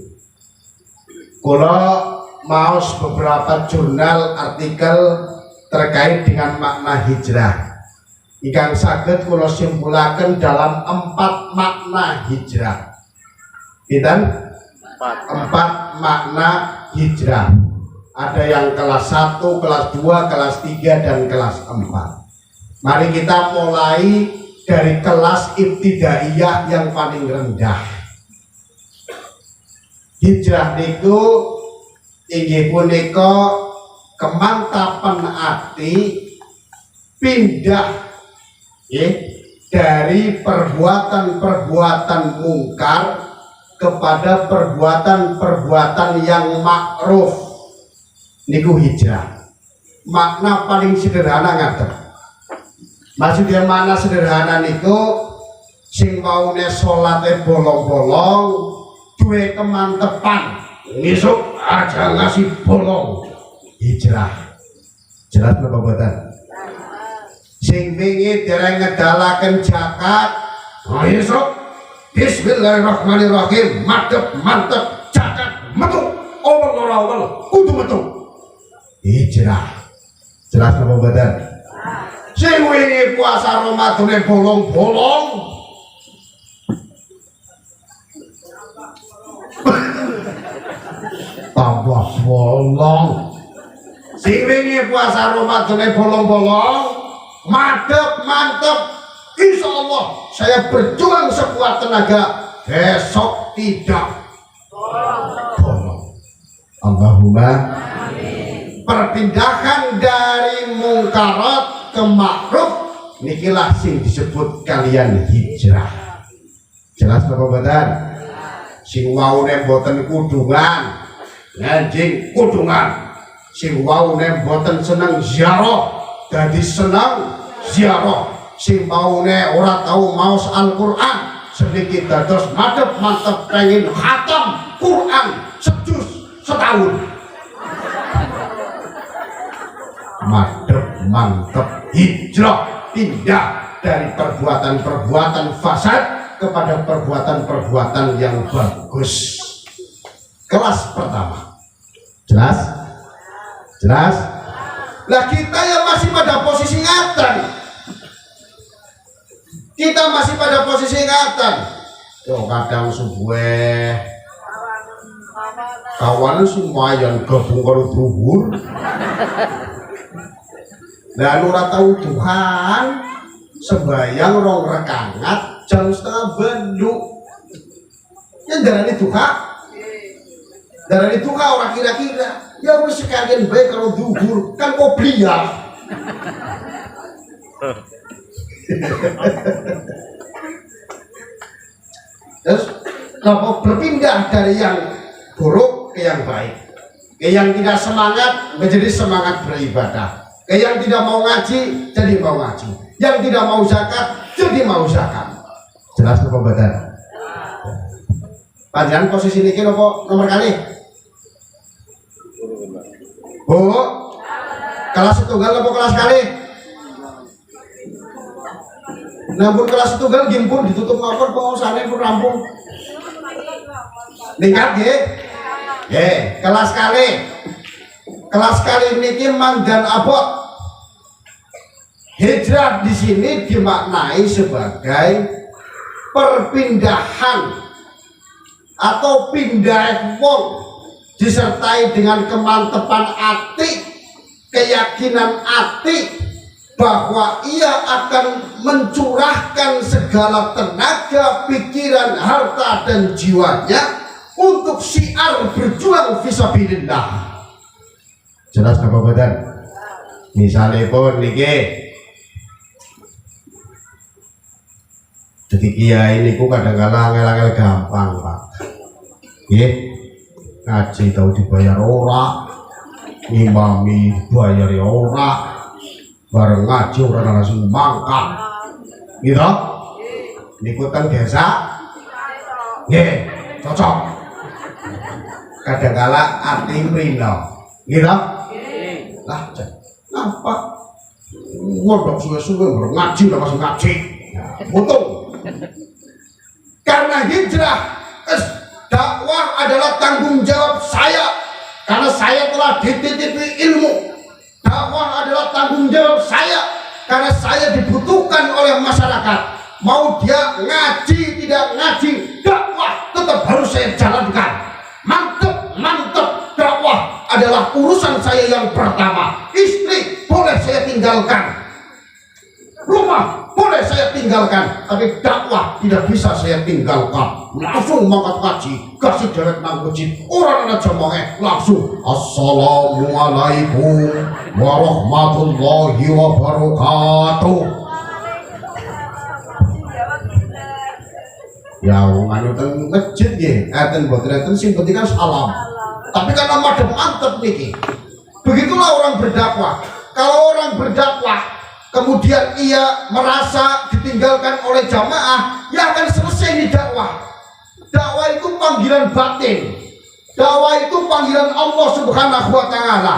Kalau maos beberapa jurnal artikel terkait dengan makna hijrah, ingkang saged kula simpulaken dalam 4 makna hijrah. Pinten? 4 makna hijrah. Ada yang kelas 1, kelas 2, kelas 3, dan kelas 4. Mari kita mulai dari kelas ibtidaiyah yang paling rendah. Hijrah niku inggih punika kemantapan ati pindah dari perbuatan-perbuatan mungkar kepada perbuatan-perbuatan yang makruf. Niku hijrah. Makna paling sederhana ngaten. Maksudnya mana sederhana niku sing maune salate bolong-bolong duwe kemantepan ngisuk aja ngasih bolong, hijrah. Jelas napa mboten? Sing wingi dereng ngedalaken zakat ngisuk bismillahirrahmanirrahim madhep mantep zakat metu awal kudu metu, hijrah. Jelas napa mboten? Sing wingi puasa Ramadane bolong-bolong tambah bolong. Sing wingi puasa Ramadane bolong-bolong madhep mantep, insyaallah saya berjuang sekuat tenaga besok tidak bolong. Allahumma amin. Perpindahan dari mungkarat ke makruf nikilah sing disebut kalian hijrah. Jelas apa mboten? Sing waune mboten kudungan anjing kudungan, sing waune mboten seneng ziarah dadi seneng ziarah, sing waune ora tau maos Al-Qur'an sedikit dados madhep mantep pengen khatam Quran sejus setahun. madep, mantep, hijrah, pindah dari perbuatan-perbuatan fasad kepada perbuatan-perbuatan yang bagus. Kelas pertama. Jelas? Jelas? Lah kita yang masih pada posisi ngatan. Kita masih pada posisi ngatan. Yo kadang subuh kawan semua yang gabung karo dhuwur. Lah ora tahu Tuhan sembayang rong rakaat jam setengah bendu. Yang darani duha. Darani duha ora kira-kira. Ya wis sekalian bae kalau dhuwur kan kopiah. Terus kalau berpindah dari yang buruk ke yang baik, ke yang tidak semangat menjadi semangat beribadah, ke yang tidak mau ngaji jadi mau ngaji, yang tidak mau zakat jadi mau zakat. Jelas apa badan? Panjangan posisi ini nopo nomor kali? Bu, kelas setunggal apa kelas kali? Namun kelas setunggal gimpun ditutup ngapur pengusahanya pun rampung. Ningkat ya? Kelas kali. Kelas kali niki mangdan abot. Hijrah di sini dimaknai sebagai perpindahan atau pindah wong disertai dengan kemantepan hati, keyakinan hati bahwa ia akan mencurahkan segala tenaga, pikiran, harta dan jiwanya untuk syiar berjuang fisabilillah. Jelas apa badan? Misalnya pun niki jadi kiai niku kadang-kadang angel-angel gampang, Pak. Nggih. Ngaji tahu dibayar ora, ngimami bayar ora, bareng ngaji ora langsung mangkat. Gitu? Ikutan biasa? Nggih, cocok. Kadang-kala arti mrino. Gitu? Lah, apa? Ngondok suwe-suwe bareng ngaji ora langsung ngaji. Untung. Karena hijrah dakwah adalah tanggung jawab saya karena saya telah dititipi ilmu. Dakwah adalah tanggung jawab saya karena saya dibutuhkan oleh masyarakat. Mau dia ngaji tidak ngaji, dakwah tetap harus saya jalankan. Mantep dakwah adalah urusan saya yang pertama. Istri boleh saya tinggalkan, rumah boleh saya tinggalkan, tapi dakwah tidak bisa saya tinggalkan. Langsung mangkat ngaji, kasih derek nang masjid, orang anak jamaah langsung assalamualaikum warahmatullahi wabarakatuh. Ya nganu teng masjid nggih, enten boten enten sing penting kan salam. Tapi kan madhep mantep niki. Begitulah orang berdakwah. Kalau orang berdakwah kemudian ia merasa ditinggalkan oleh jamaah, ya akan selesai di dakwah. Dakwah itu panggilan batin. Dakwah itu panggilan Allah Subhanahu wa Ta'ala.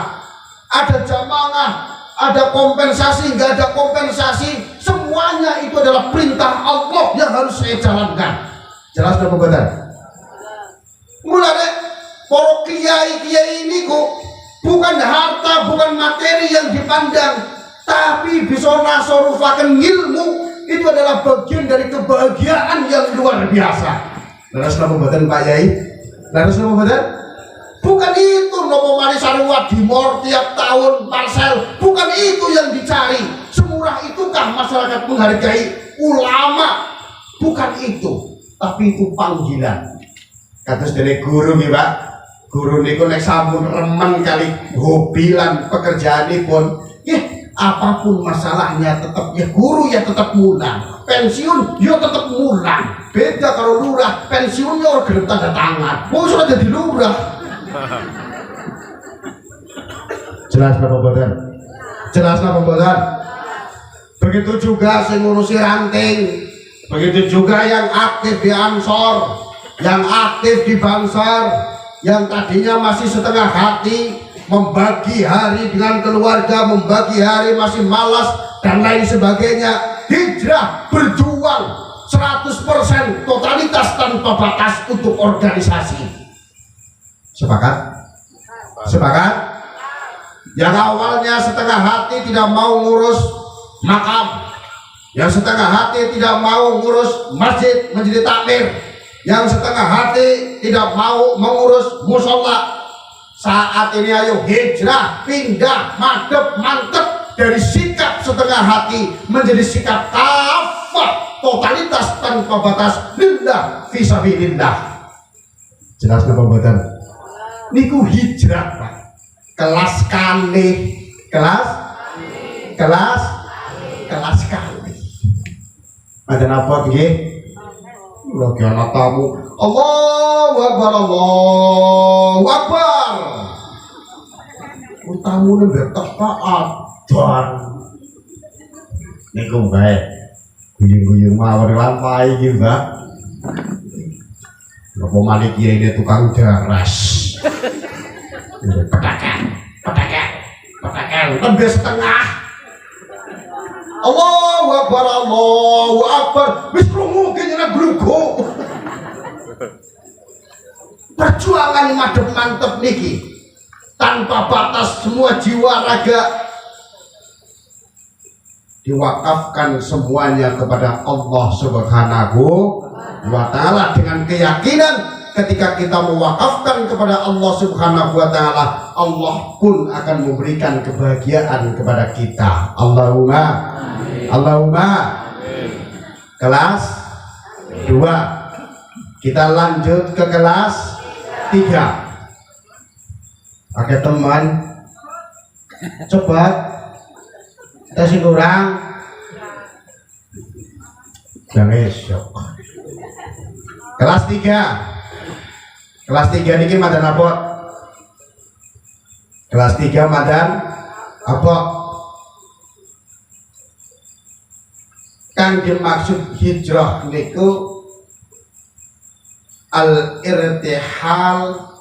Ada jamaah, ada kompensasi, nggak ada kompensasi, semuanya itu adalah perintah Allah yang harus saya jalankan. Jelas apa betul? Mulai para kiai-kiai ini kok bukan harta, bukan materi yang dipandang, tapi bisa nasorufakan ilmu. Itu adalah bagian dari kebahagiaan yang luar biasa. Laras nama badan Pak Yai, laras nama badan bukan itu nopo mari sarua dimor tiap tahun parsel, bukan itu yang dicari. Semurah itukah masyarakat menghargai ulama? Bukan itu, tapi itu panggilan. Kados dene guru nggih Pak, guru niku nek sampun remen kali hobilan pekerjaanipun, apapun masalahnya tetap ya guru ya tetap mulang, pensiun ya tetap mulang. Beda kalau lurah, pensiunnya orang gelem tanda tangan, mau sudah jadi lurah. Jelas apa badan? Jelas apa badan? Begitu juga saya ngurusi ranting, begitu juga yang aktif di Ansor, yang aktif di Bangsar, yang tadinya masih setengah hati, membagi hari dengan keluarga, membagi hari masih malas dan lain sebagainya. Hijrah berjuang 100% totalitas tanpa batas untuk organisasi. Sepakat? Sepakat? Yang awalnya setengah hati tidak mau ngurus makam, yang setengah hati tidak mau ngurus masjid menjadi takmir, yang setengah hati tidak mau mengurus musola. Saat ini ayo hijrah, pindah, madep, mantep dari sikap setengah hati menjadi sikap kafah, totalitas tanpa batas, lillah fisabilillah. Jelas napa mboten? Niku hijrah, Pak. Kelas kali, kelas kali. Ada apa nggih? Lagi ana tamu. Allahu Akbar, Allahu Akbar. Tamu nembek taat. Niku bae. Guyung-guyung mawar lampai iki, Mbak. Napa malih ini tukang daras. Pedagang, lebih setengah. Allahu Akbar, Allahu Akbar. Wis krungu kene grugo. Perjuangan madhep mantep niki tanpa batas, semua jiwa raga diwakafkan semuanya kepada Allah Subhanahu wa Ta'ala, dengan keyakinan ketika kita mewakafkan kepada Allah Subhanahu wa Ta'ala, Allah pun akan memberikan kebahagiaan kepada kita. Allahumma amin. Allahumma amin. Kelas 2 kita lanjut ke kelas 3. Pakai teman coba tes kurang jangan esok. Kelas 3 ini madan apa? Kelas 3 madan apa? Kan dimaksud hijrah niku al-irtihal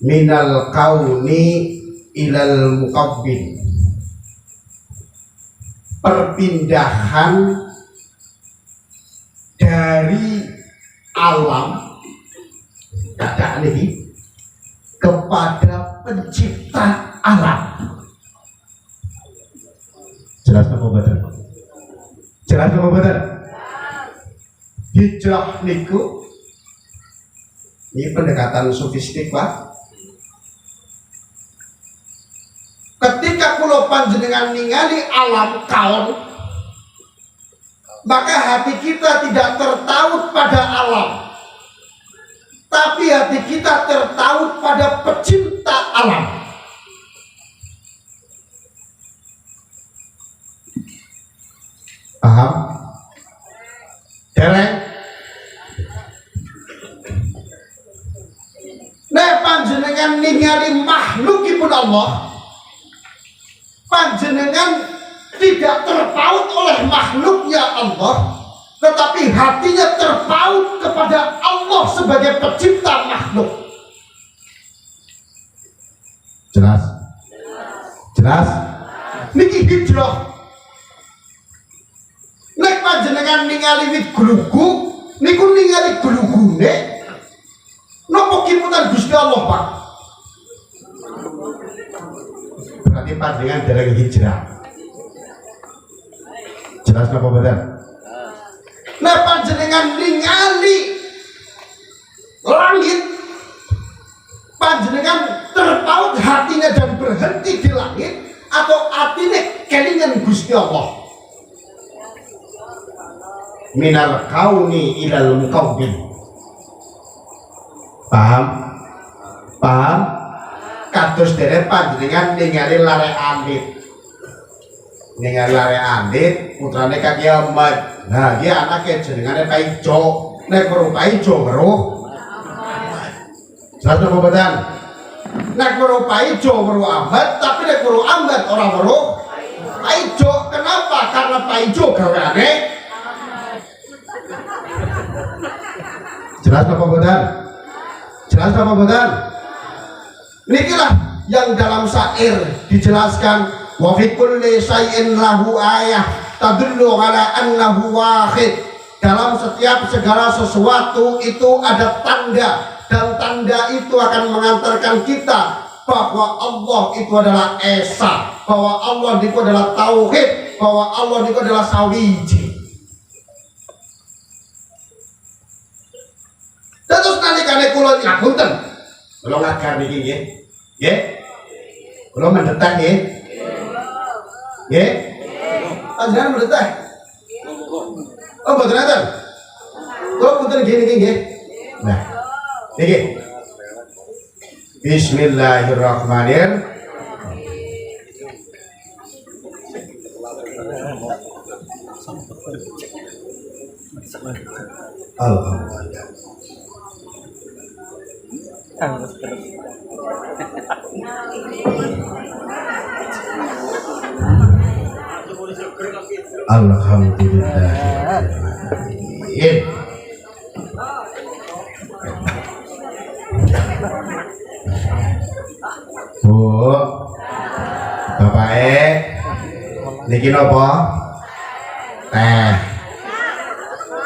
minal kauni ilal muqabbil, perpindahan dari alam keadaan ini kepada pencipta alam. Jelas apa betul? Jelas apa betul? Hijrah niku ini pendekatan sofistik, Pak. Ketika kula panjenengan ningali alam kaun, maka hati kita tidak tertaut pada alam, tapi hati kita tertaut pada pecinta alam. Paham? Dereng? Nek panjenengan ningali makhlukipun Allah, panjenengan tidak terpaut oleh makhluknya Allah, tetapi hatinya terpaut kepada Allah sebagai pencipta makhluk. Jelas? Jelas? Niki hijrah. Nek panjenengan ningali wit glugu, niku ningali glugune napa kiputan Gusti Allah, Pak? Berarti panjenengan dereng hijrah. Jelas napa mboten? Nek panjenengan ningali langit, panjenengan terpaut hatinya dan berhenti di langit, atau hatinya kelingan Gusti Allah? Minal kauni ilal muqabbil. Paham? Paham? Kados dene panjenengan ningali lare andit. Ningali lare andit putrane Kang Ahmad. Nah, iki anake jenengane Pak Ijo. Nek weruh Pak Ijo weruh Jelas apa mboten? Nek weruh Pak Ijo weruh Ahmad, tapi nek weruh Ahmad ora weruh Pak Ijo. Kenapa? Karena Pak Ijo gaweane Jelas apa mboten? Jelas apa mboten? Niki lah yang dalam syair dijelaskan wa fi kulli syai'in lahu ayah tadullu ala annahu wahid. Dalam setiap segala sesuatu itu ada tanda, dan tanda itu akan mengantarkan kita bahwa Allah itu adalah esa, bahwa Allah itu adalah tauhid, bahwa Allah itu adalah sawiji. Dan terus nalikane kula ngapunten, kula ngajar niki nggih. Nggih. Kula mendetek nggih. Nggih. Panjenengan mendetek. Oh, mboten enten. Kula punten nggih niki nggih. Nah, niki. Bismillahirrahmanirrahim. Alhamdulillah. Alhamdulillah. Bu, Bapak niki napa? Teh.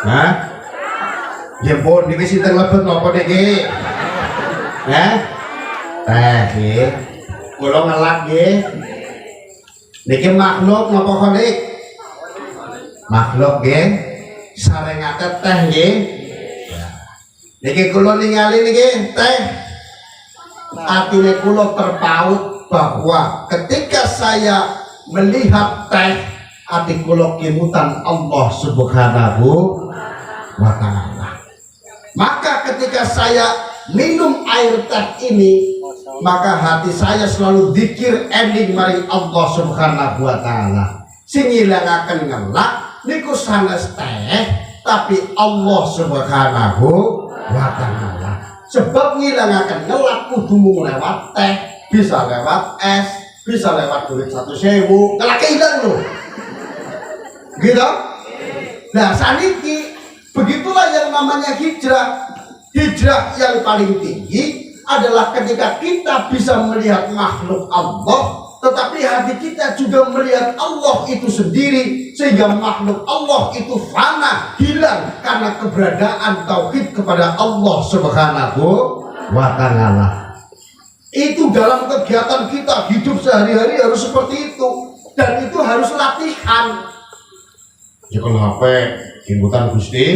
Hah? Ya pun niki sinten lebet napa niki? Hah? Teh nggih. Kula ngelak nggih. Niki makhluk napa kholik? Makhluk nggih. Sarengaken teh nggih. Niki kula ningali niki teh. Artinya kula terpaut bahwa ketika saya melihat teh, hati kula kimutan Allah Subhanahu wa ta'ala. Maka ketika saya minum air teh ini, maka hati saya selalu zikir ending mari Allah Subhanahu wa ta'ala. Sing ilangaken ngelak niku sanes teh, tapi Allah Subhanahu wa ta'ala. Sebab ngilangaken ngelak kudu mung lewat teh, bisa lewat es, bisa lewat duit 1.000, ngelak ilang lho. Gitu? Nah, saniki begitulah yang namanya hijrah. Hijrah yang paling tinggi adalah ketika kita bisa melihat makhluk Allah, tetapi hati kita juga melihat Allah itu sendiri, sehingga makhluk Allah itu fana, hilang karena keberadaan tauhid kepada Allah Subhanahu wa ta'ala. Itu dalam kegiatan kita hidup sehari-hari harus seperti itu, dan itu harus latihan. Jekel HP kimbutan Gusti,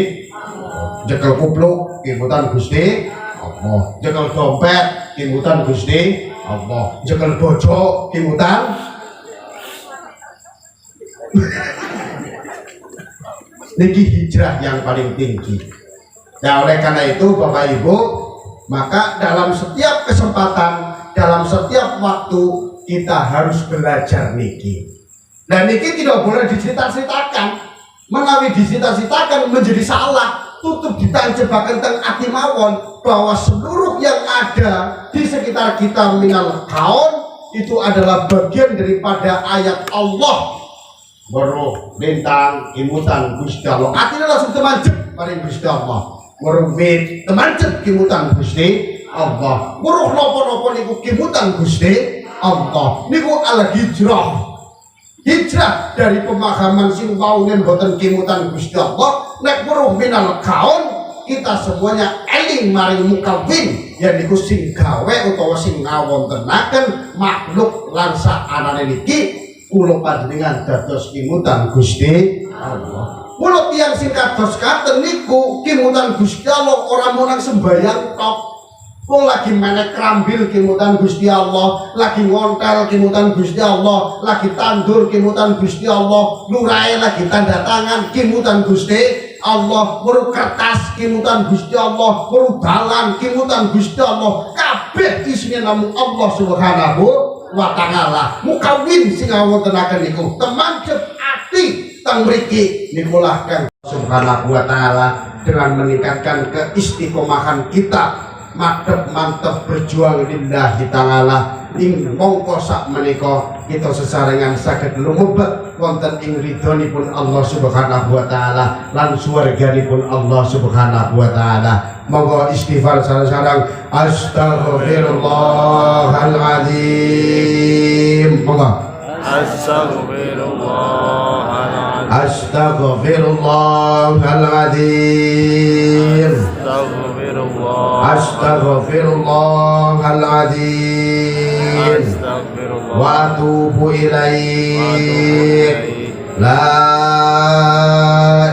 jekel kupluk kimbutan Gusti Allah, jekel dompet kimbutan Gusti Allah, jekel bojo kimbutan. Niki hijrah yang paling tinggi. Nah, oleh karena itu Bapak Ibu, maka dalam setiap kesempatan, dalam setiap waktu kita harus belajar niki. Dan niki tidak boleh dicerita-ceritakan. Menawi dicerita-ceritakan menjadi salah, tutup ditanjebakan teng ati mawon bahwa seluruh yang ada di sekitar kita minal kaun itu adalah bagian daripada ayat Allah. Weruh lintang imutan Gusti Allah. Atine langsung temanjep maring Gusti Allah. Weruh wit temanjep kimutan Gusti Allah. Weruh napa-napa niku kimutan Gusti Allah. Niku al-hijrah. Hijrah dari pemahaman sing waungen boten kimutan Gusti Allah, nek weruh minal kaun kita semuanya eling maring mukawin yang niku sing gawe utawa sing ngawontenaken makhluk lan saanane niki kula panjenengan dados kimutan Gusti Allah. Kula tiyang sing kados katen niku kimutan Gusti Allah ora munang sembayang tok. Wong lagi menek krambil kimutan Gusti Allah, lagi ngontel kimutan Gusti Allah, lagi tandur kimutan Gusti Allah, lurae lagi tanda tangan kimutan Gusti Allah, weruh kertas kimutan Gusti Allah, weruh dalan kimutan Gusti Allah, kabeh isine namung Allah Subhanahu wa ta'ala. Mukawin sing ngawontenaken niku temanjep ati teng mriki niku lah Kang Subhanahu wa ta'ala dengan meningkatkan keistiqomahan kita madhep mantep berjuang lillahi ta'ala ing mongko sak menika kita sesarengan saged lumebet wonten ing ridhonipun Allah Subhanahu wa taala lan swarganipun Allah Subhanahu wa taala. Monggo istighfar sareng-sareng. Astaghfirullahaladzim. Monggo. Astaghfirullahaladzim. Astaghfirullahaladzim. Wa atubu ilaih. La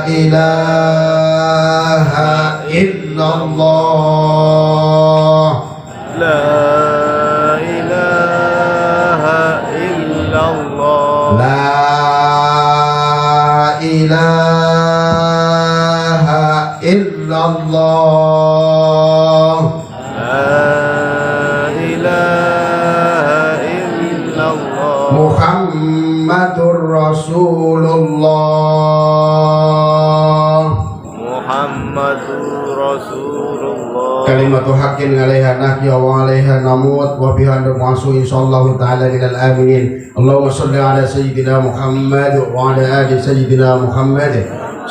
ilaha illallah. La ilaha illallah. La ilaha illallah. La ilaha illallah. Muhammadur Rasulullah. Muhammadur Rasulullah. Kalimatu haqqin 'alaiha nahya wa 'alaiha namut wa biha nab'asu insyaallah ta'ala minal aminin. Allahumma shalli 'ala sayyidina Muhammad wa 'ala ali sayyidina Muhammad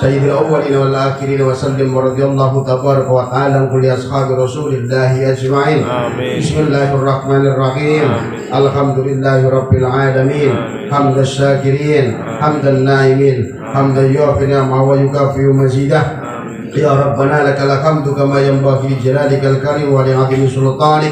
sayyidil awwalin wal akhirin wa sallim wa radhiyallahu tabaraka wa ta'ala an kulli ashabi Rasulillah ajma'in. Amin. Bismillahirrahmanirrahim. Alhamdulillahi rabbil alamin. Hamdan syakirin, hamdan naimin, hamdan yu'afina ma wa yukafi'u mazidah. Ya Rabbana lakal hamdu kama yanbaghi li jalalikal karim wa li 'azimi sultanik.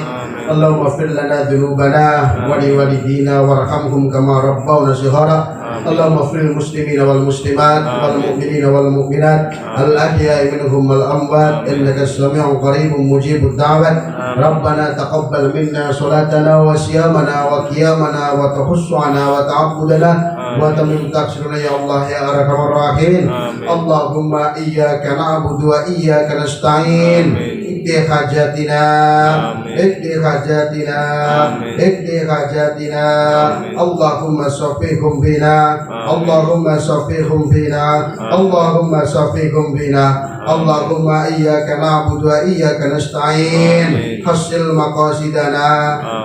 Allahumma ighfir lana dhunubana wa li walidina warhamhum kama rabbawna shighara. Allahumma ighfir lil muslimina wal muslimat wal mu'minina wal mu'minat al ahya'i minhum wal amwat innaka as-sami'u qaribun mujibud da'wat. Rabbana taqabbal minna salatana wa siyamana wa qiyamana wa tahussu'ana wa ta'abbudana wa tamim taksiruna ya Allah ya arhamar rahimin. Allahumma iyyaka na'budu wa iyyaka nasta'in. Ikdi hajatina, ikdi hajatina, ikdi hajatina. Allahumma safihum bina, Allahumma safihum bina, Allahumma safihum bina. Allahumma iyyaka na'budu wa iyyaka nasta'in. Hasil maqasidana,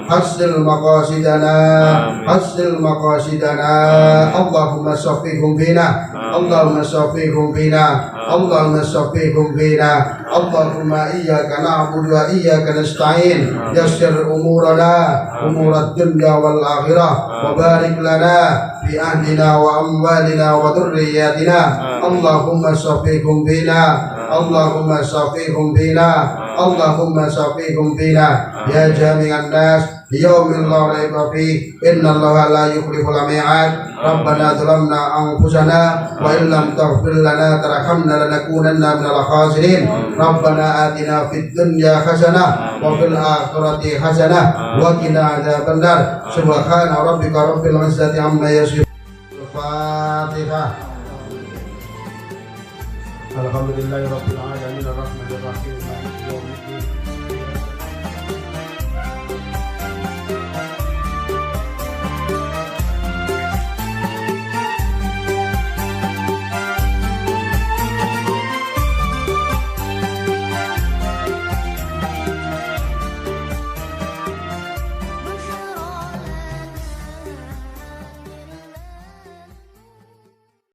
hasil maqasidana, hasil maqasidana. Allahumma safihum bina, Allahumma safihum bina, Allahumma safihum bina. Allahumma iyyaka na'budu wa iyyaka nasta'in. Yassir umurana, umurad dunya wal akhirah, wa barik lana fi ahlina wa amwalina wa dhurriyyatina. Allahumma safihum bina, Allahumma safihum bina, Allahumma safihum bina. Ya jami'an nas yawmin la raiba fi inna allaha la yukhliful mi'ad. Rabbana zalamna anfusana wa illam taghfir lana tarhamna lanakunanna minal khasirin. Rabbana atina fid dunya hasanah wa fil akhirati hasanah wa qina adzabannar. Subhana rabbika rabbil izzati amma yasifun. Fatihah. Alhamdulillahi rabbil alamin arrahmanir rahim maliki yaumiddin.